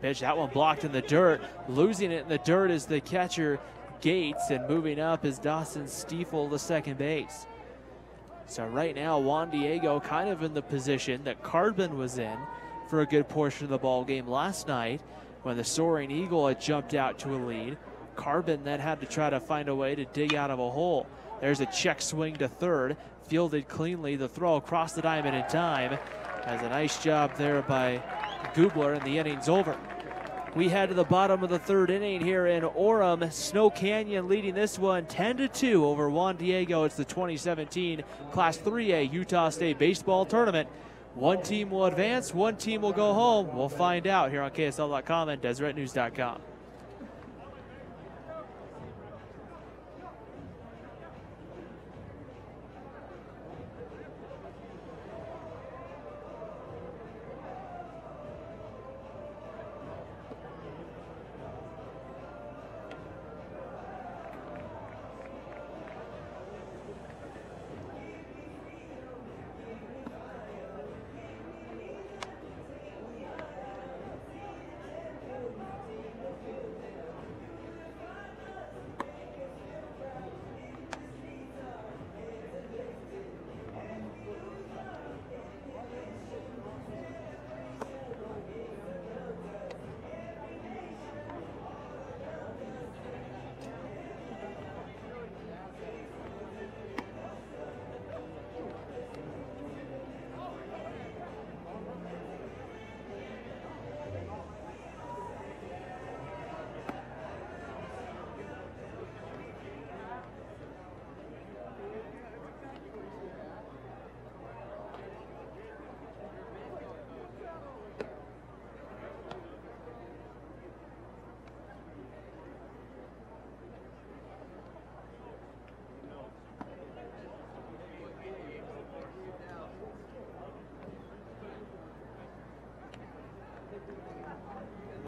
S2: Pitch, that one blocked in the dirt. Losing it in the dirt is the catcher Gates, and moving up is Dawson Stiefel to second base. So right now, Juan Diego kind of in the position that Carbon was in for a good portion of the ball game last night, when the Soaring Eagle had jumped out to a lead. Carbon then had to try to find a way to dig out of a hole. There's a check swing to third, fielded cleanly. The throw across the diamond in time. Has a nice job there by Gubler, and the inning's over. We head to the bottom of the third inning here in Orem. Snow Canyon leading this one 10-2 over Juan Diego. It's the 2017 Class 3A Utah State Baseball Tournament. One team will advance, one team will go home. We'll find out here on KSL.com and DeseretNews.com.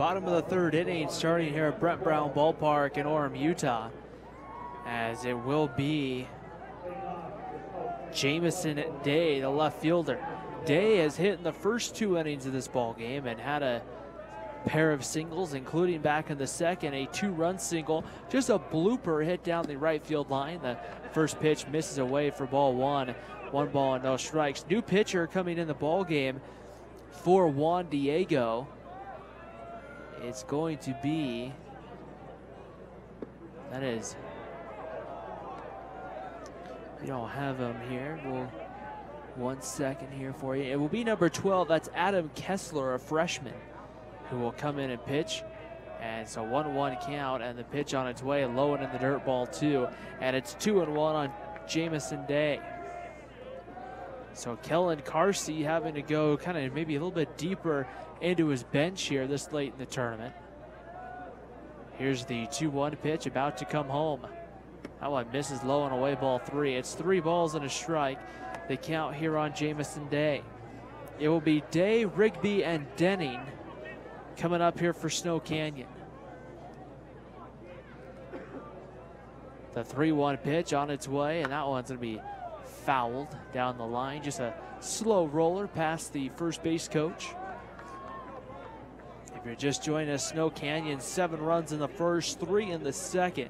S2: bottom of the third inning, starting here at Brent Brown Ballpark in Orem, Utah, as it will be Jamison Day, the left fielder. Day has hit in the first 2 innings of this ball game and had a pair of singles, including back in the second, a 2-run single, just a blooper hit down the right field line. The first pitch misses away for ball 1. 1 ball and no strikes. New pitcher coming in the ball game for Juan Diego. It's going to be, we don't have him here. We'll, 1 second here for you. It will be number 12. That's Adam Kessler, a freshman, who will come in and pitch. And so 1-1 count, and the pitch on its way, low and in the dirt, ball 2. And it's 2-1 on Jamison Day. So Kellen Carsey having to go kind of maybe a little bit deeper into his bench here this late in the tournament. Here's the 2-1 pitch about to come home. That one misses low and away, ball 3. It's 3 balls and a strike. The count here on Jamison Day. It will be Day, Rigby, and Denning coming up here for Snow Canyon. The 3-1 pitch on its way, and that one's going to be fouled down the line. Just a slow roller past the first base coach. If you're just joining us, Snow Canyon, 7 runs in the first, 3 in the second,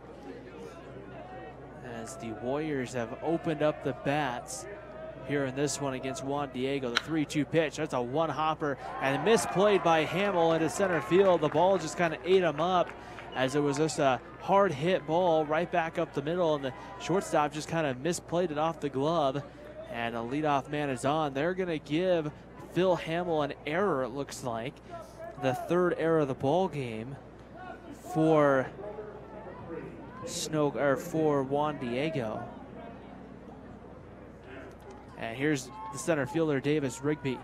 S2: as the Warriors have opened up the bats here in this one against Juan Diego. The 3-2 pitch, that's a 1-hopper, and misplayed by Hamill into center field. The ball just kind of ate him up, as it was just a hard hit ball right back up the middle, and the shortstop just kind of misplayed it off the glove, and a leadoff man is on. They're going to give Phil Hamill an error, it looks like, the 3rd error of the ball game for for Juan Diego. And here's the center fielder, Davis Rigby.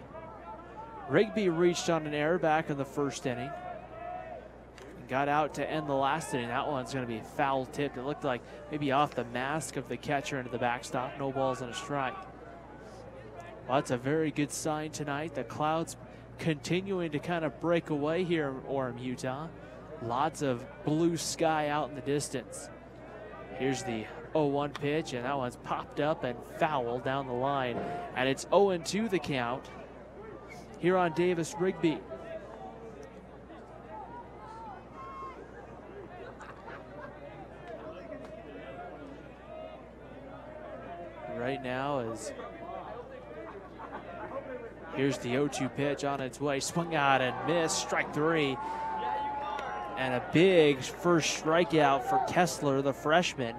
S2: Rigby reached on an error back in the first inning. Got out to end the last inning. That one's going to be foul tipped. It looked like maybe off the mask of the catcher into the backstop. No balls and a strike. Well, that's a very good sign tonight. The clouds continuing to kind of break away here in Orem, Utah. Lots of blue sky out in the distance. Here's the 0-1 pitch, and that one's popped up and fouled down the line. And it's 0-2 the count here on Davis Rigby. Right now is, here's the 0-2 pitch on its way, swung out and missed, strike 3. And a big first strikeout for Kessler, the freshman.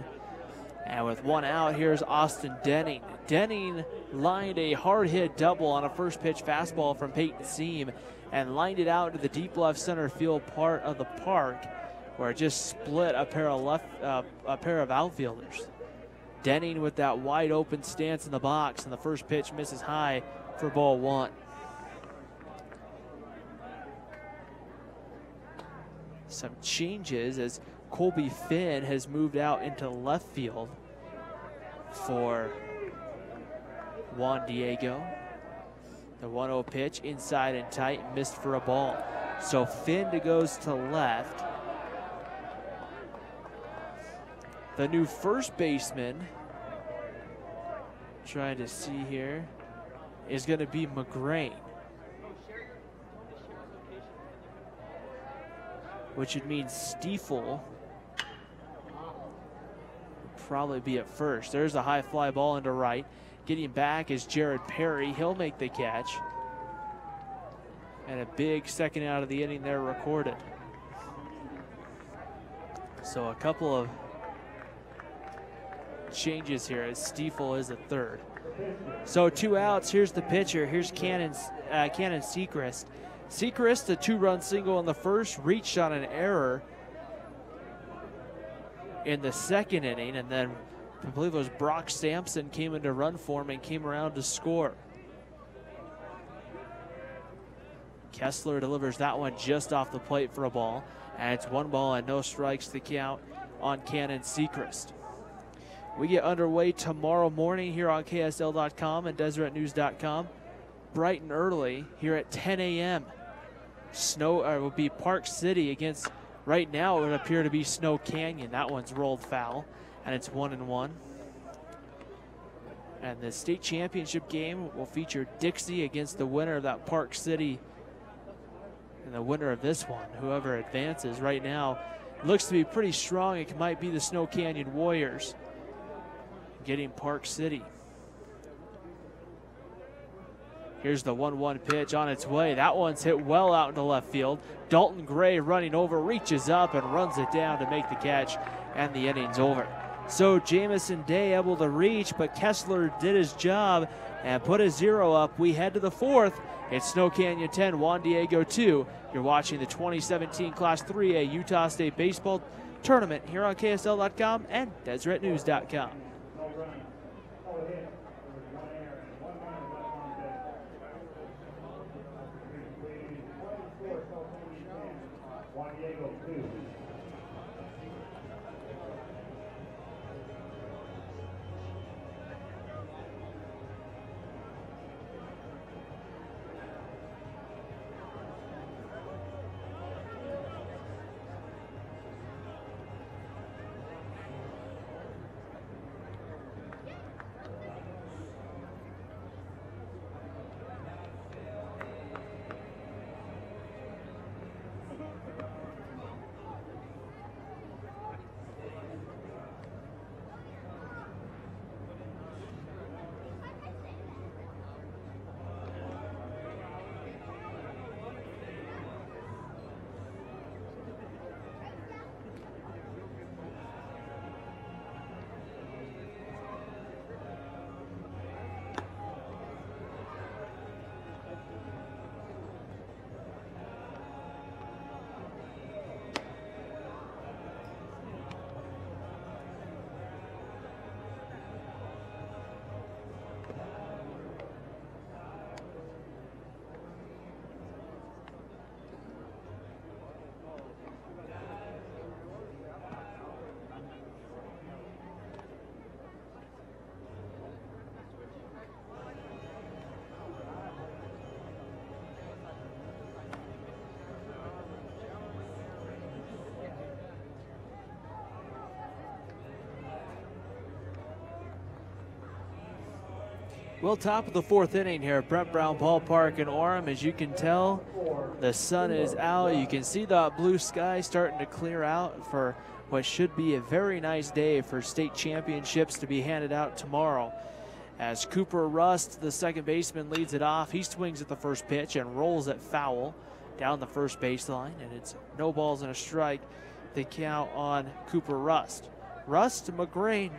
S2: And with 1 out, here's Austin Denning. Denning lined a hard hit double on a first pitch fastball from Peyton Seam and lined it out to the deep left center field part of the park, where it just split a pair of outfielders. Denning with that wide open stance in the box, and the first pitch misses high for ball 1. Some changes as Colby Finn has moved out into left field for Juan Diego. The 1-0 pitch inside and tight, missed for a ball. So Finn goes to left. The new first baseman, trying to see here, is going to be McGrain, which would mean Stiefel would probably be at first. There's a high fly ball into right. Getting back is Jared Perry. He'll make the catch. And a big second out of the inning there recorded. So a couple of changes here as Stiefel is at third. So 2 outs. Here's the pitcher. Here's Cannon Sechrist. Sechrist, a 2-run single in the first, reached on an error in the second inning, and then I believe it was Brock Sampson came into run form and came around to score. Kessler delivers that one just off the plate for a ball, and it's 1 ball and no strikes to count on Cannon Sechrist. We get underway tomorrow morning here on KSL.com and DeseretNews.com, bright and early here at 10 a.m. it would be Park City against, right now it would appear to be Snow Canyon. That one's rolled foul, and it's 1-1. And the state championship game will feature Dixie against the winner of that Park City, and the winner of this one, whoever advances right now, looks to be pretty strong. It might be the Snow Canyon Warriors getting Park City. Here's the 1-1 pitch on its way. That one's hit well out into left field. Dalton Gray running over, reaches up and runs it down to make the catch, and the inning's over. So Jamison Day able to reach, but Kessler did his job and put a 0 up. We head to the 4th. It's Snow Canyon 10, Juan Diego 2. You're watching the 2017 Class 3A Utah State Baseball Tournament here on KSL.com and DeseretNews.com.
S1: Juan Diego 2.
S2: Well, top of the 4th inning here at Brent Brown Ballpark in Orem. As you can tell, the sun is out. You can see the blue sky starting to clear out for what should be a very nice day for state championships to be handed out tomorrow. As Cooper Rust, the second baseman, leads it off. He swings at the first pitch and rolls it foul down the first baseline, and it's no balls and a strike. The count on Cooper Rust. Rust, McGrain,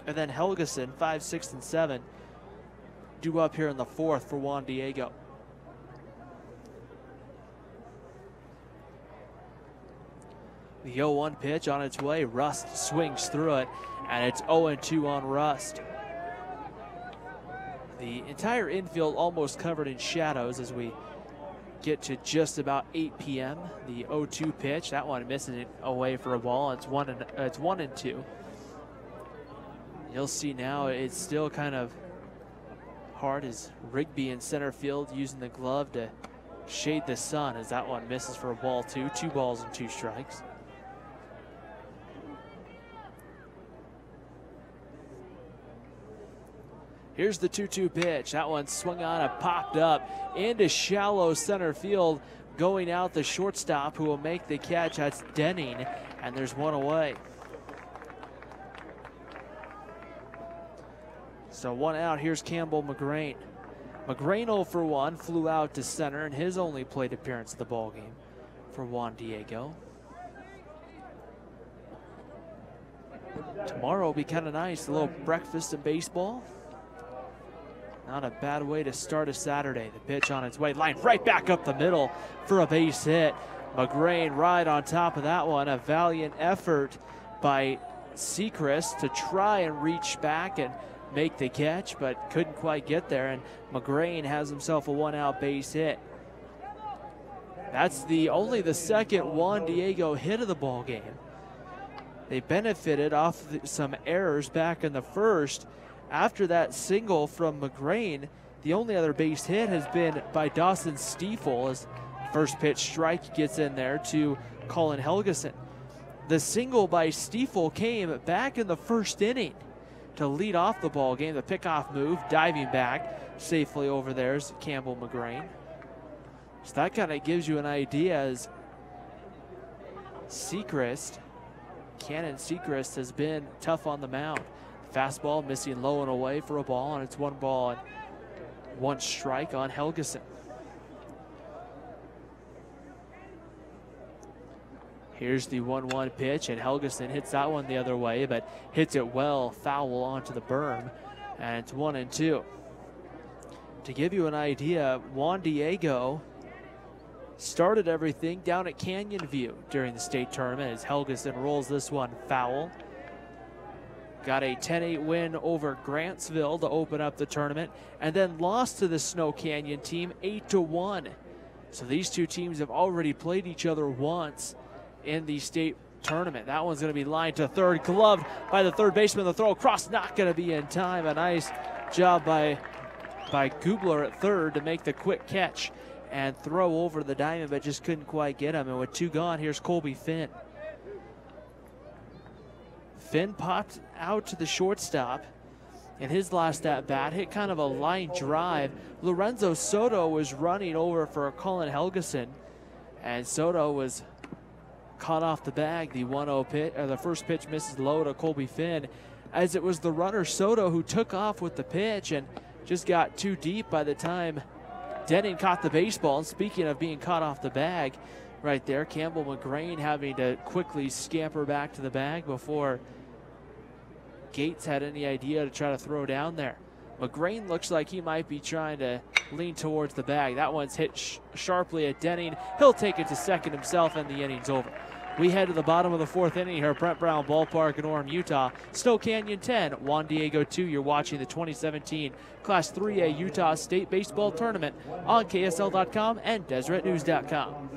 S2: and then Helgeson, 5, 6, and 7. Due up here in the 4th for Juan Diego. The 0-1 pitch on its way. Rust swings through it, and it's 0-2 on Rust. The entire infield almost covered in shadows as we get to just about 8 p.m. The 0-2 pitch, that one misses it away for a ball. It's 1-2. You'll see now it's still kind of hard as Rigby in center field using the glove to shade the sun as that one misses for a ball too. 2 balls and 2 strikes. Here's the 2-2 pitch. That one swung on and popped up into shallow center field, going out the shortstop who will make the catch. That's Denning, and there's one away. So 1 out. Here's Campbell McGrain. McGrain 0 for 1, flew out to center in his only plate appearance of the ball game for Juan Diego. Tomorrow will be kind of nice, a little breakfast and baseball. Not a bad way to start a Saturday. The pitch on its way, line right back up the middle for a base hit. McGrain right on top of that one. A valiant effort by Sechrist to try and reach back and make the catch, but couldn't quite get there, and McGrain has himself a 1-out base hit. That's only the second Juan Diego hit of the ball game. They benefited off some errors back in the first. After that single from McGrain, the only other base hit has been by Dawson Stiefel, as First pitch strike gets in there to Colin Helgeson. The single by Stiefel came back in the first inning to lead off the ball game. The pickoff move, diving back safely over there is Campbell McGrain. So that kind of gives you an idea as Cannon Sechrist has been tough on the mound. Fastball missing low and away for a ball, and it's 1 ball and 1 strike on Helgeson. Here's the 1-1 pitch, and Helgeson hits that one the other way, but hits it well, foul onto the berm, and it's 1-2. To give you an idea, Juan Diego started everything down at Canyon View during the state tournament as Helgeson rolls this one foul. Got a 10-8 win over Grantsville to open up the tournament, and then lost to the Snow Canyon team 8-1. So these two teams have already played each other once in the state tournament. That one's going to be lined to third, gloved by the third baseman. The throw across not going to be in time. A nice job by Gubler at third to make the quick catch and throw over the diamond, but just couldn't quite get him. And with 2 gone, here's Colby Finn. Finn popped out to the shortstop in his last at bat, hit kind of a line drive. Lorenzo Soto was running over for Colin Helgeson, and Soto was caught off the bag. The 1-0 pitch, or the first pitch misses low to Colby Finn, as it was the runner Soto who took off with the pitch and just got too deep by the time Denning caught the baseball. And speaking of being caught off the bag, right there, Campbell McGrain having to quickly scamper back to the bag before Gates had any idea to try to throw down there. McGrain looks like he might be trying to lean towards the bag. That one's hit sharply at Denning. He'll take it to second himself, and the inning's over. We head to the bottom of the 4th inning here at Brent Brown Ballpark in Orem, Utah. Snow Canyon 10, Juan Diego 2. You're watching the 2017 Class 3A Utah State Baseball Tournament on KSL.com and DeseretNews.com.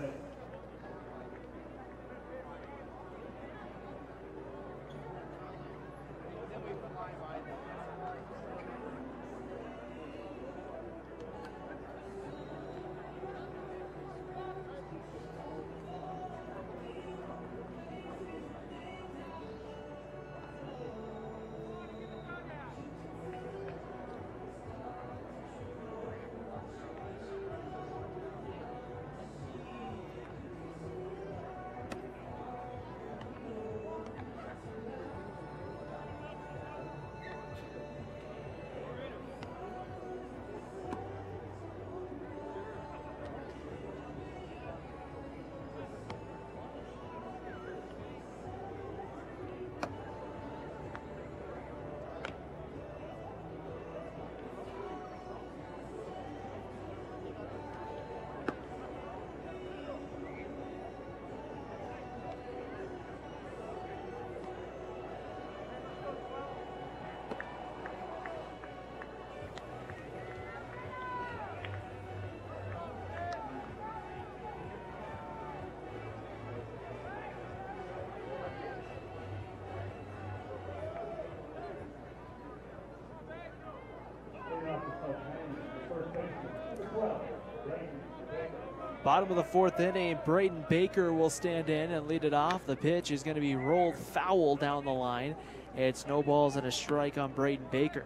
S2: Bottom of the 4th inning, Braden Baker will stand in and lead it off. The pitch is going to be rolled foul down the line. It's no balls and a strike on Braden Baker.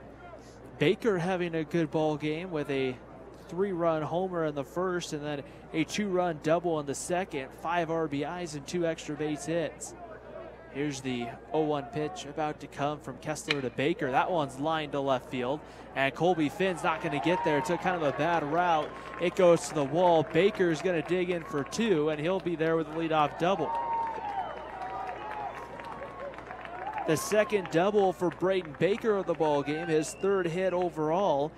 S2: Baker having a good ball game with a 3-run homer in the first and then a 2-run double in the second, 5 RBIs and 2 extra base hits. Here's the 0-1 pitch about to come from Kessler to Baker. That one's lined to left field, and Colby Finn's not going to get there. It took kind of a bad route. It goes to the wall. Baker's going to dig in for 2, and he'll be there with a leadoff double. The second double for Braden Baker of the ball game, his 3rd hit overall,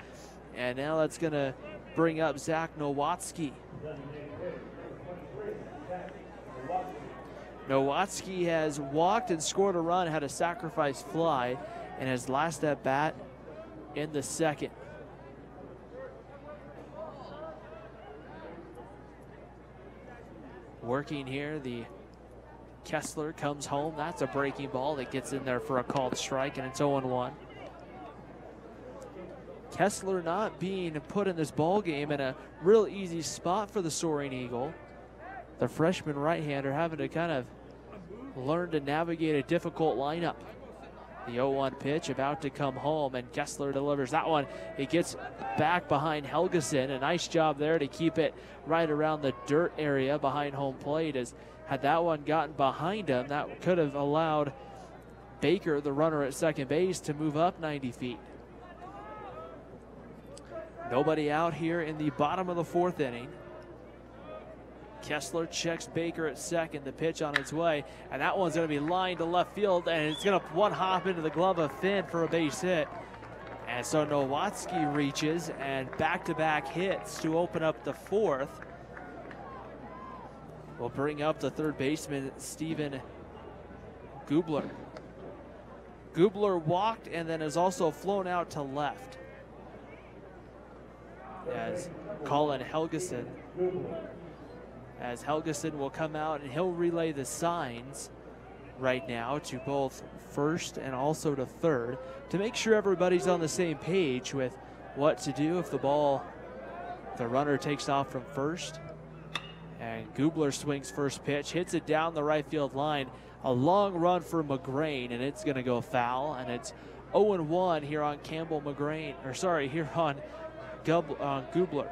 S2: and now that's going to bring up Zach Nowatzki. Nowatzki has walked and scored a run, had a sacrifice fly, and his last at bat in the second. Working here, the Kessler comes home. That's a breaking ball that gets in there for a called strike, and it's 0-1. Kessler not being put in this ball game in a real easy spot for the Soaring Eagle. the freshman right-hander having to kind of learn to navigate a difficult lineup. The 0-1 pitch about to come home, and Kessler delivers that one. It gets back behind Helgeson. A nice job there to keep it right around the dirt area behind home plate. As had that one gotten behind him, that could have allowed Baker, the runner at second base, to move up 90 feet. Nobody out here in the bottom of the fourth inning. Kessler checks Baker at second, the pitch on its way, and that one's going to be lined to left field, and it's going to one hop into the glove of Finn for a base hit. And so Nowatzki reaches, and back-to-back hits to open up the fourth. We'll bring up the third baseman, Steven Gubler. Gubler walked and then is also flown out to left, as Colin Helgeson, will come out and he'll relay the signs right now to both first and also to third to make sure everybody's on the same page with what to do if the runner takes off from first. And Gubler swings first pitch, hits it down the right field line. A long run for McGrain, and it's going to go foul. And it's 0-1 here on here on Gubler.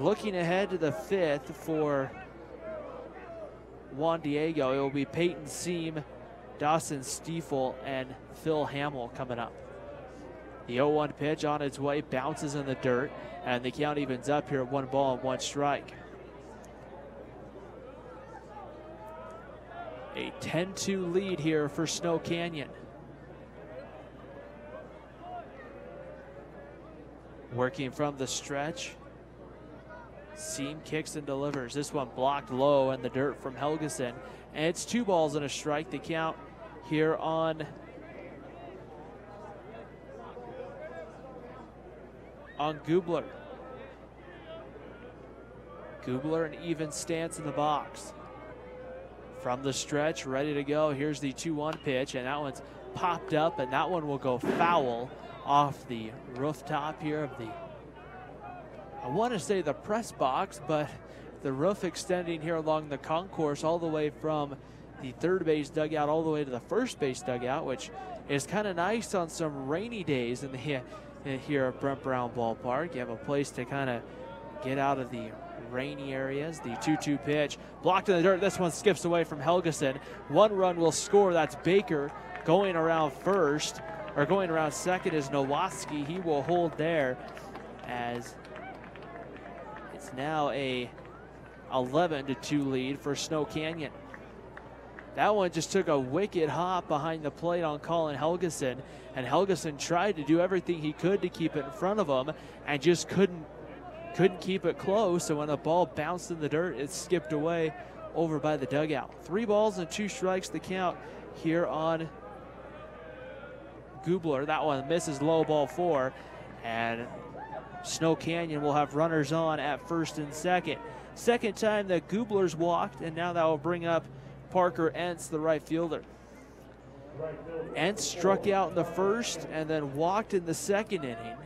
S2: Looking ahead to the fifth for Juan Diego, it will be Peyton Seam, Dawson Stiefel, and Phil Hamill coming up. The 0-1 pitch on its way, bounces in the dirt, and the count evens up here at 1 ball and 1 strike. A 10-2 lead here for Snow Canyon. Working from the stretch. Seam kicks and delivers. This one blocked low in the dirt from Helgeson. And it's 2 balls and a strike. The count here on Gubler. Gubler, an even stance in the box. From the stretch, ready to go. Here's the 2-1 pitch, and that one's popped up, and that one will go foul off the rooftop here of the, I want to say the press box, but the roof extending here along the concourse all the way from the third base dugout all the way to the first base dugout, which is kind of nice on some rainy days here at Brent Brown Ballpark. You have a place to kind of get out of the rainy areas. The 2-2 pitch blocked in the dirt. This one skips away from Helgeson. 1 run will score. That's Baker. Going around first, or going around second, is Nowatzki. He will hold there, as it's now a 11-2 lead for Snow Canyon. That one just took a wicked hop behind the plate on Colin Helgeson, and Helgeson tried to do everything he could to keep it in front of him and just couldn't keep it close. So when the ball bounced in the dirt, it skipped away over by the dugout. 3 balls and 2 strikes the count here on Gubler. That one misses, low, ball 4, and Snow Canyon will have runners on at first and second. Second time that Gubler's walked, and now that will bring up Parker Entz, the right fielder. Entz struck out in the first and then walked in the second inning.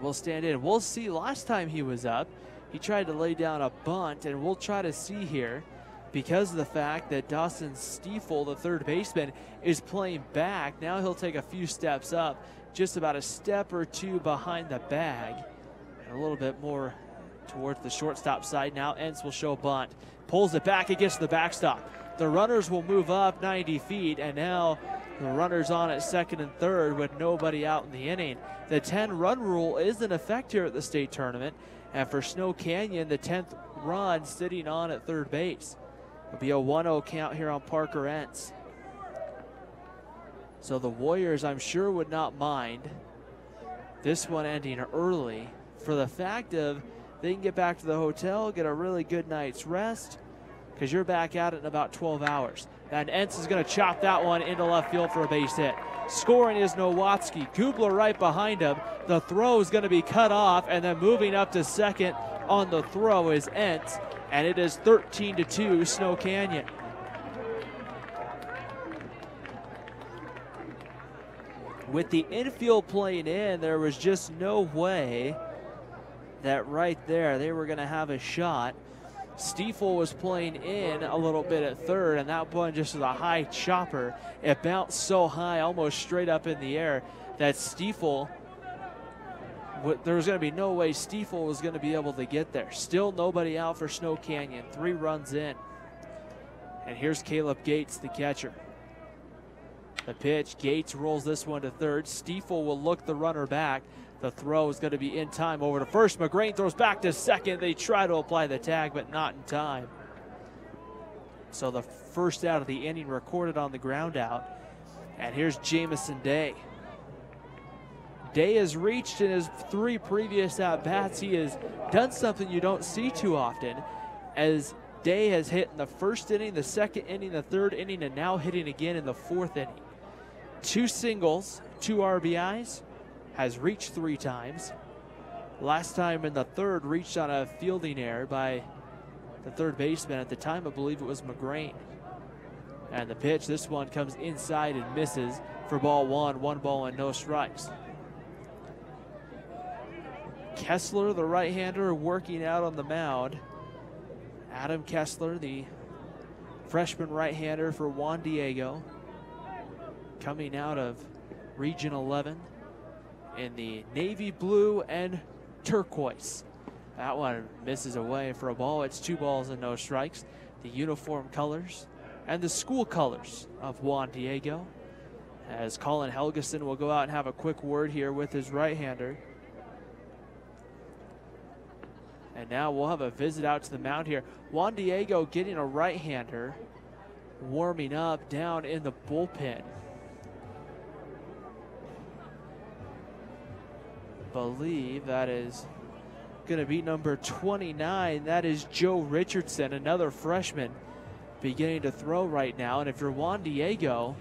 S2: Will stand in. We'll see. Last time he was up, he tried to lay down a bunt, and we'll try to see here, because of the fact that Dawson Stiefel, the third baseman, is playing back. Now he'll take a few steps up, just about a step or 2 behind the bag, and a little bit more towards the shortstop side. Now Entz will show bunt. Pulls it back against the backstop. The runners will move up 90 feet, and now the runners on at second and third with nobody out in the inning. The 10-run rule is in effect here at the state tournament, and for Snow Canyon, the 10th run sitting on at third base. It'll be a 1-0 count here on Parker Entz. So the Warriors, I'm sure, would not mind this one ending early, for the fact of they can get back to the hotel, get a really good night's rest, because you're back at it in about 12 hours. And Entz is going to chop that one into left field for a base hit. Scoring is Nowatzki. Gubler right behind him. The throw is going to be cut off, and then moving up to second on the throw is Entz, and it is 13-2 Snow Canyon. With the infield playing in, there was just no way that right there they were going to have a shot. Stiefel was playing in a little bit at third, and that one just was a high chopper. It bounced so high, almost straight up in the air, that Stiefel, there was going to be no way Stiefel was going to be able to get there. Still nobody out for Snow Canyon, 3 runs in. And here's Caleb Gates, the catcher. The pitch, Gates rolls this one to third. Stiefel will look the runner back. The throw is going to be in time over to first. McGrain throws back to second. They try to apply the tag, but not in time. So the first out of the inning recorded on the ground out. And here's Jamison Day. Day has reached in his 3 previous at-bats. He has done something you don't see too often, as Day has hit in the first inning, the second inning, the third inning, and now hitting again in the 4th inning. 2 singles, 2 RBIs, has reached 3 times. Last time in the 3rd, reached on a fielding error by the 3rd baseman. At the time, I believe it was McGrain. And the pitch, this one comes inside and misses for ball 1, 1 ball and no strikes. Kessler, the right-hander, working out on the mound. Adam Kessler, the freshman right-hander for Juan Diego, coming out of Region 11 in the navy blue and turquoise. That one misses away for a ball. It's 2 balls and no strikes. The uniform colors and the school colors of Juan Diego, as Colin Helgeson will go out and have a quick word here with his right-hander. And now we'll have a visit out to the mound here. Juan Diego getting a right-hander warming up down in the bullpen. Believe that is going to be number 29. That is Joe Richardson, another freshman, beginning to throw right now. And if you're Juan Diego,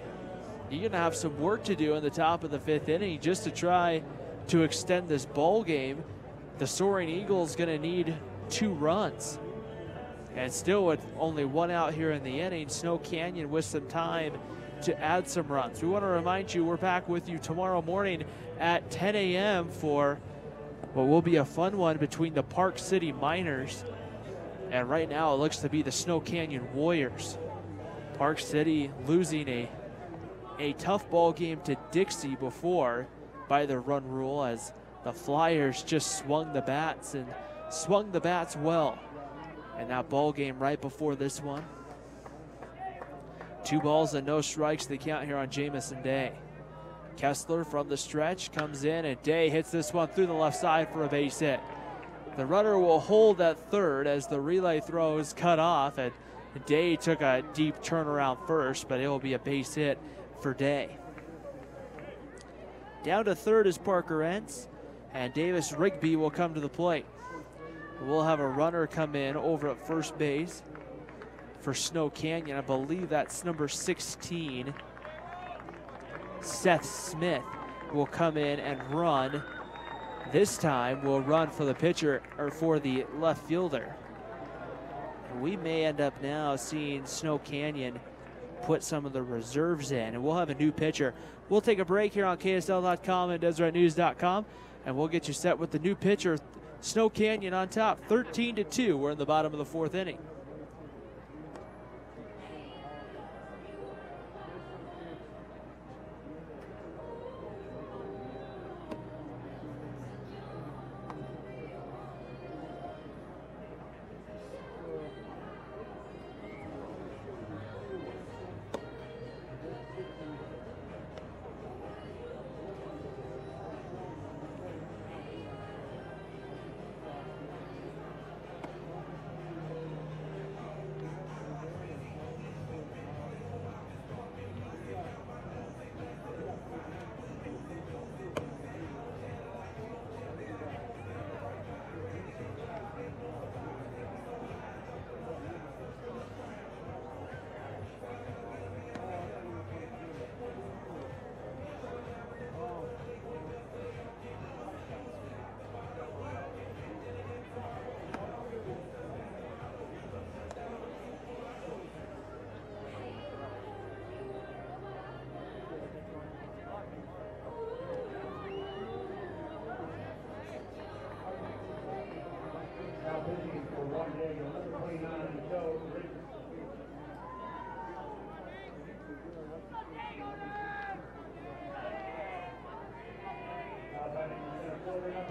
S2: you're going to have some work to do in the top of the 5th inning just to try to extend this ball game. The Soaring Eagles going to need 2 runs. And still with only 1 out here in the inning, Snow Canyon with some time to add some runs. We want to remind you we're back with you tomorrow morning at 10 a.m. for what will be a fun one between the Park City Miners and right now it looks to be the Snow Canyon Warriors. Park City losing a tough ball game to Dixie before by the run rule, as the Flyers just swung the bats and swung the bats well. And that ball game right before this one. 2 balls and no strikes, the count here on Jamison Day. Kessler from the stretch comes in, and Day hits this one through the left side for a base hit. The runner will hold at third as the relay throw is cut off, and Day took a deep turnaround first, but it will be a base hit for Day. Down to third is Parker Entz, and Davis Rigby will come to the plate. We'll have a runner come in over at first base for Snow Canyon. I believe that's number 16. Seth Smith will come in and run. This time will run for the pitcher, or for the left fielder. And we may end up now seeing Snow Canyon put some of the reserves in, and we'll have a new pitcher. We'll take a break here on KSL.com and DeseretNews.com, and we'll get you set with the new pitcher. Snow Canyon on top, 13-2. We're in the bottom of the 4th inning.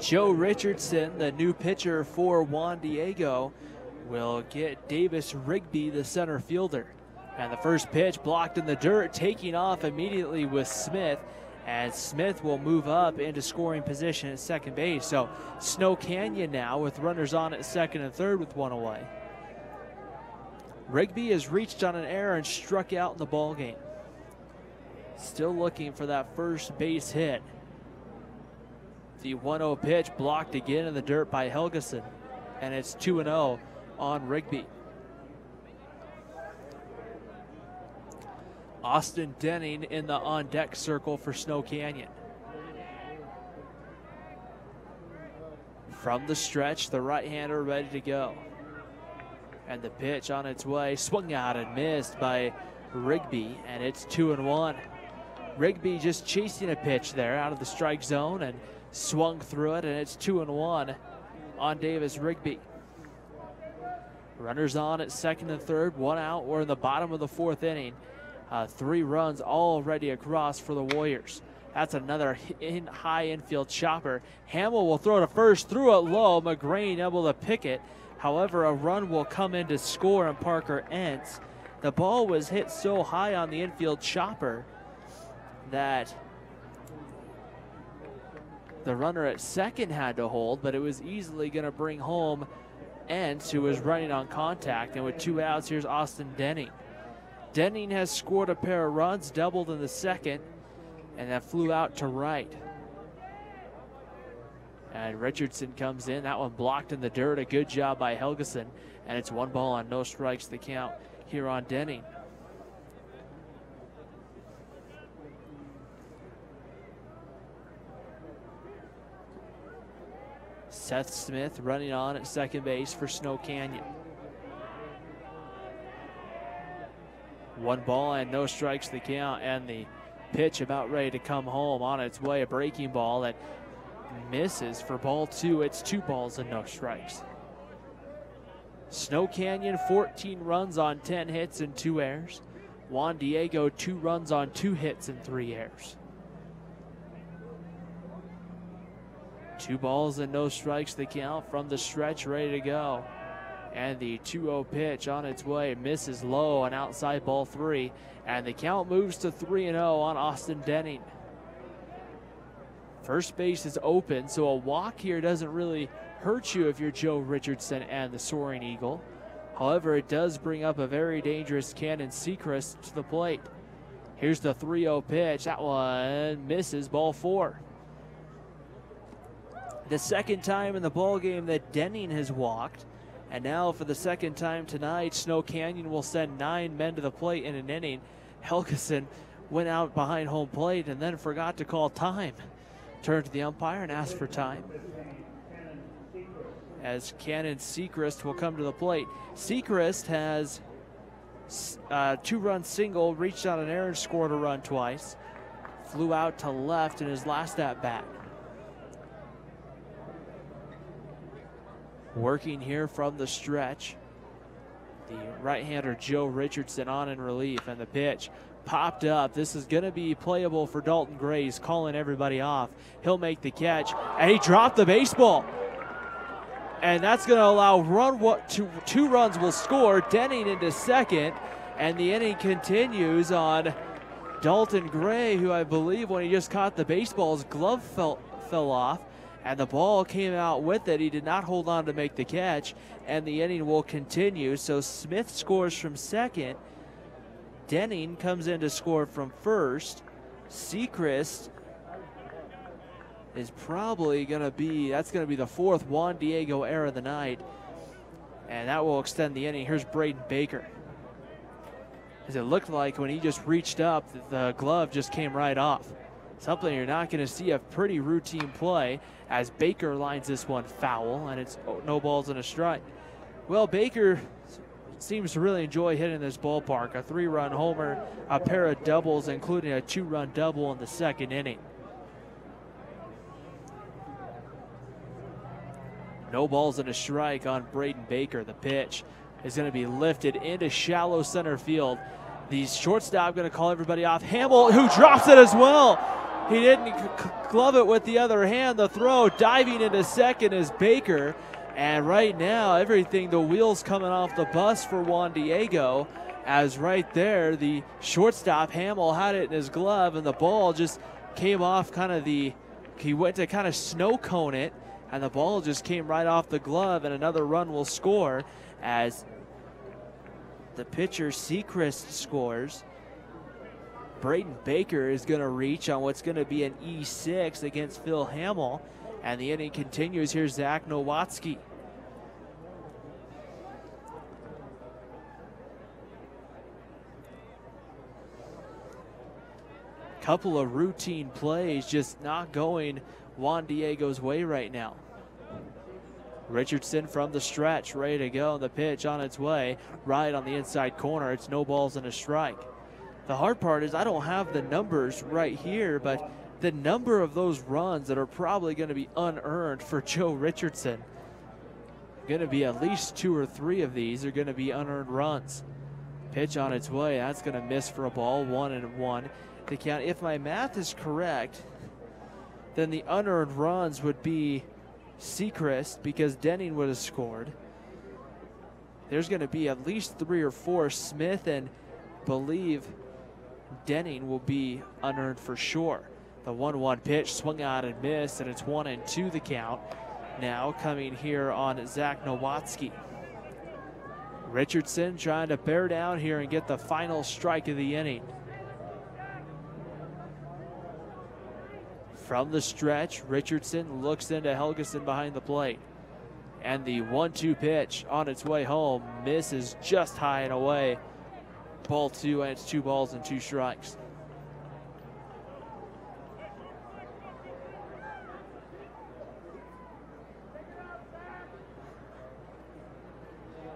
S2: Joe Richardson, the new pitcher for Juan Diego, will get Davis Rigby, the center fielder. And the first pitch blocked in the dirt, taking off immediately with Smith. And Smith will move up into scoring position at second base. So Snow Canyon now with runners on at second and third with one away. Rigby has reached on an error and struck out in the ball game. Still looking for that first base hit. The 1-0 pitch blocked again in the dirt by Helgeson. And it's 2-0 on Rigby. Austin Denning in the on-deck circle for Snow Canyon. From the stretch, the right-hander ready to go. And the pitch on its way, swung out and missed by Rigby, and it's 2-1. Rigby just chasing a pitch there out of the strike zone and swung through it, and it's 2-1 on Davis Rigby. Runners on at second and third, one out. We're in the bottom of the fourth inning. 3 runs already across for the Warriors. That's another high infield chopper. Hamill will throw to first, threw it low. McGrain able to pick it. However, a run will come in to score, and Parker Entz. The ball was hit so high on the infield chopper that the runner at second had to hold, but it was easily going to bring home Entz, who was running on contact. And with 2 outs, here's Austin Denning. Denning has scored a pair of runs, doubled in the second, and that flew out to right. And Richardson comes in. That one blocked in the dirt. A good job by Helgeson. And it's 1 ball on no strikes the count here on Denning. Seth Smith running on at second base for Snow Canyon. 1 ball and no strikes the count, and the pitch about ready to come home on its way. A breaking ball that misses for ball 2. It's 2 balls and no strikes. Snow Canyon 14 runs on 10 hits and 2 errors. Juan Diego 2 runs on 2 hits and 3 errors. 2 balls and no strikes the count from the stretch, ready to go. And the 2-0 pitch on its way misses low on outside ball 3. And the count moves to 3-0 on Austin Denning. First base is open, so a walk here doesn't really hurt you if you're Joe Richardson and the Soaring Eagle. However, it does bring up a very dangerous Cannon Sechrist to the plate. Here's the 3-0 pitch. That one misses, ball 4. The second time in the ball game that Denning has walked. And now for the second time tonight, Snow Canyon will send 9 men to the plate in an inning. Helgeson went out behind home plate and then forgot to call time. Turned to the umpire and asked for time. As Cannon Sechrist will come to the plate. Sechrist has a 2-run single, reached on an error and scored a run twice. Flew out to left in his last at-bat. Working here from the stretch, the right-hander Joe Richardson on in relief, and the pitch popped up. This is going to be playable for Dalton Gray. He's calling everybody off. He'll make the catch, and he dropped the baseball. And that's going to allow 2 runs will score. Denning into second, and the inning continues on Dalton Gray, who I believe when he just caught the baseball, his glove fell off. And the ball came out with it. He did not hold on to make the catch, and the inning will continue. So Smith scores from second. Denning comes in to score from first. Sechrist is probably going to be, that's going to be the 4th Juan Diego error of the night. And that will extend the inning. Here's Braden Baker. As it looked like when he just reached up, the glove just came right off. Something you're not going to see, a pretty routine play as Baker lines this one foul, and it's no balls and a strike. Well, Baker seems to really enjoy hitting this ballpark. A 3-run homer, a pair of doubles, including a 2-run double in the second inning. No balls and a strike on Braden Baker. The pitch is going to be lifted into shallow center field. The shortstop going to call everybody off. Hamill, who drops it as well. He didn't glove it with the other hand. The throw diving into second is Baker. And right now, the wheels coming off the bus for Juan Diego, as right there, the shortstop Hamill had it in his glove, and the ball just came off he went to kind of snow cone it, and the ball just came right off the glove, and another run will score as the pitcher Sechrist scores. Braden Baker is going to reach on what's going to be an E6 against Phil Hamill. And the inning continues. Here's Zach Nowatzki. Couple of routine plays just not going Juan Diego's way right now. Richardson from the stretch, ready to go. The pitch on its way, right on the inside corner. It's no balls and a strike. The hard part is I don't have the numbers right here, but the number of those runs that are probably going to be unearned for Joe Richardson, going to be at least 2 or 3 of these are going to be unearned runs. Pitch on its way, that's going to miss for a ball, 1-1 to count. If my math is correct, then the unearned runs would be Sechrist because Denning would have scored. There's going to be at least 3 or 4. Smith and believe Denning will be unearned for sure. The 1-1 pitch swung out and missed, and it's 1-2 the count. Now coming here on Zach Nowatzki. Richardson trying to bear down here and get the final strike of the inning. From the stretch, Richardson looks into Helgeson behind the plate. And the 1-2 pitch on its way home misses just high and away. Ball 2, and it's 2 balls and 2 strikes.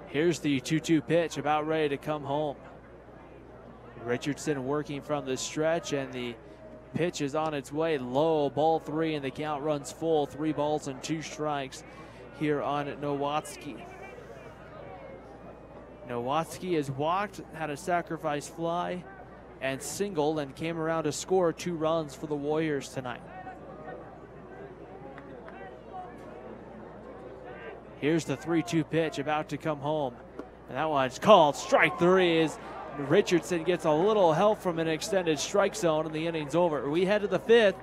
S2: Here's the 2-2 pitch, about ready to come home. Richardson working from the stretch, and the pitch is on its way low. Ball 3, and the count runs full. 3 balls and 2 strikes here on Nowatzki. Nowatzki has walked, had a sacrifice fly, and singled, and came around to score 2 runs for the Warriors tonight. Here's the 3-2 pitch about to come home. And that one's called strike 3 as Richardson gets a little help from an extended strike zone, and the inning's over. We head to the 5th.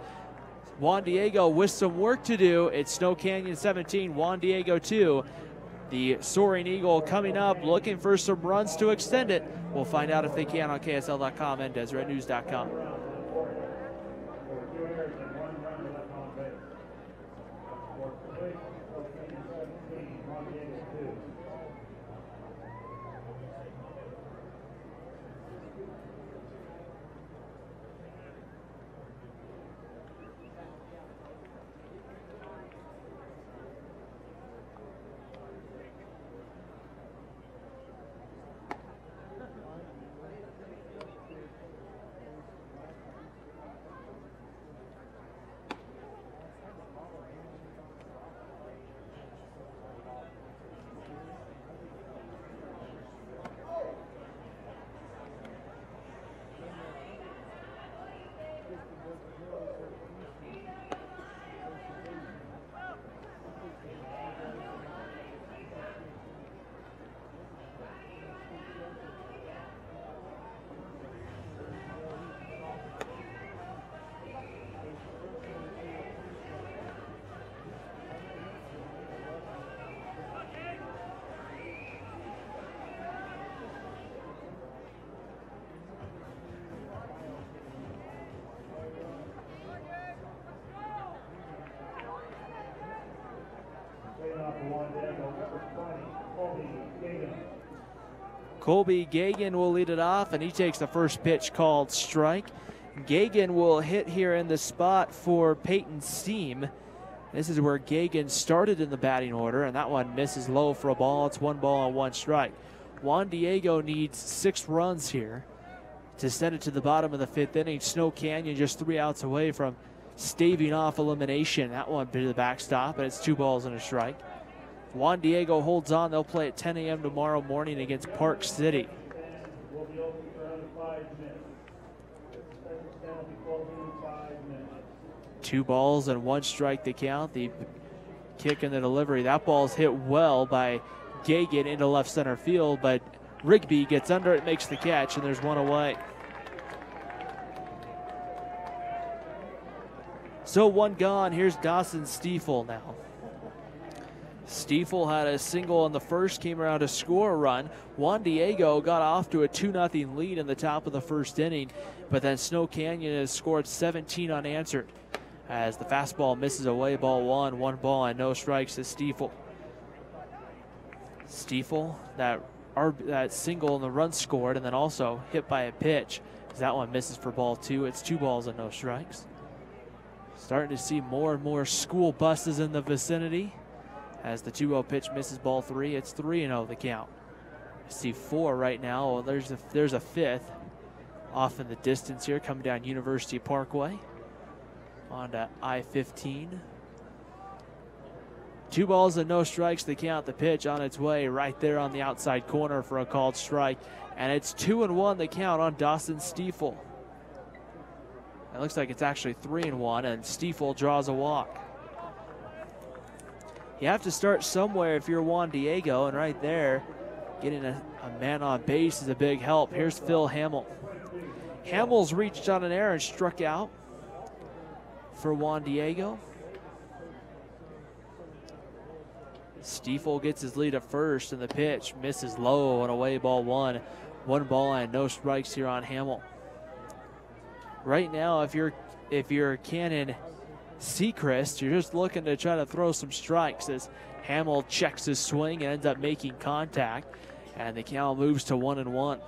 S2: Juan Diego with some work to do. It's Snow Canyon 17, Juan Diego 2. The Soaring Eagle coming up, looking for some runs to extend it. We'll find out if they can on KSL.com and DeseretNews.com. Colby Gagan will lead it off, and he takes the first pitch called strike. Gagan will hit here in the spot for Peyton Seam. This is where Gagan started in the batting order, and that one misses low for a ball. It's 1 ball and 1 strike. Juan Diego needs 6 runs here to send it to the bottom of the 5th inning. Snow Canyon just 3 outs away from staving off elimination. That one to the backstop, and it's 2 balls and a strike. Juan Diego holds on. They'll play at 10 a.m. tomorrow morning against Park City.
S1: closing 5 minutes.
S2: 2 balls and 1 strike the count. The kick and the delivery. That ball's hit well by Gagan into left center field, but Rigby gets under it, makes the catch, and there's 1 away. So 1 gone. Here's Dawson Stiefel now. Stiefel had a single in the first, came around to score a run. Juan Diego got off to a 2-0 lead in the top of the first inning, but then Snow Canyon has scored 17 unanswered as the fastball misses away, ball 1, 1 ball and no strikes to Stiefel. Stiefel, that single in the run scored and then also hit by a pitch. That one misses for ball 2. It's 2 balls and no strikes. Starting to see more and more school buses in the vicinity. As the 2-0 pitch misses ball 3, it's 3-0 the count. I see 4 right now. There's a 5th off in the distance here, coming down University Parkway onto I-15. 2 balls and no strikes the count. The pitch on its way right there on the outside corner for a called strike, and it's 2-1 the count on Dawson Stiefel. It looks like it's actually 3-1, and Stiefel draws a walk. You have to start somewhere if you're Juan Diego, and right there, getting a man on base is a big help. Here's Phil Hamill. Hamill's reached on an error and struck out for Juan Diego. Stiefel gets his lead at first, and the pitch misses low and away, ball 1. 1 ball and no strikes here on Hamill. Right now, if you're Cannon Sechrist, you're just looking to try to throw some strikes as Hamill checks his swing and ends up making contact, and the count moves to 1-1.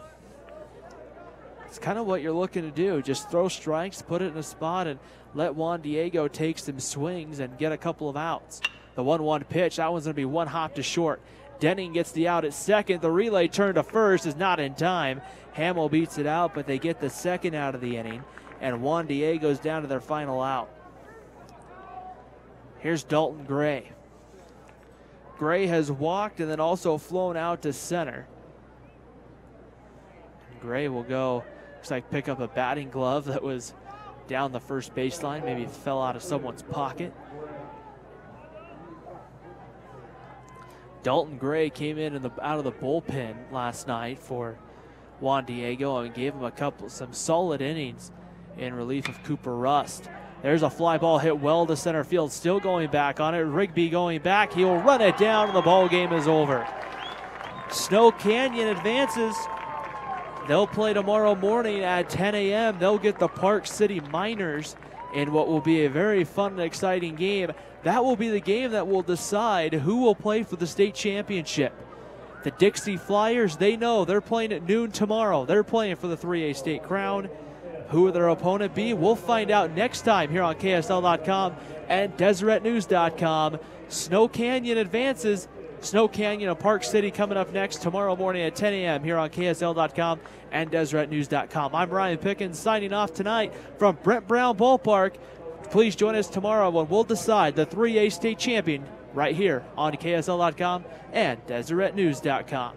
S2: It's kind of what you're looking to do. Just throw strikes, put it in a spot, and let Juan Diego take some swings and get a couple of outs. The 1-1 pitch, that one's going to be 1 hop to short. Denning gets the out at second. The relay turn to first is not in time. Hamill beats it out, but they get the second out of the inning, and Juan Diego's down to their final out. Here's Dalton Gray. Gray has walked and then also flown out to center. Gray will go, looks like pick up a batting glove that was down the first baseline, maybe fell out of someone's pocket. Dalton Gray came in out of the bullpen last night for Juan Diego and gave him some solid innings in relief of Cooper Rust. There's a fly ball hit well to center field, still going back on it. Rigby going back, he'll run it down and the ball game is over. Snow Canyon advances. They'll play tomorrow morning at 10 a.m. They'll get the Park City Miners in what will be a very fun and exciting game. That will be the game that will decide who will play for the state championship. The Dixie Flyers, they know they're playing at noon tomorrow. They're playing for the 3A state crown. Who will their opponent be? We'll find out next time here on KSL.com and DeseretNews.com. Snow Canyon advances. Snow Canyon and Park City coming up next tomorrow morning at 10 a.m. here on KSL.com and DeseretNews.com. I'm Ryan Pickens signing off tonight from Brent Brown Ballpark. Please join us tomorrow when we'll decide the 3A state champion right here on KSL.com and DeseretNews.com.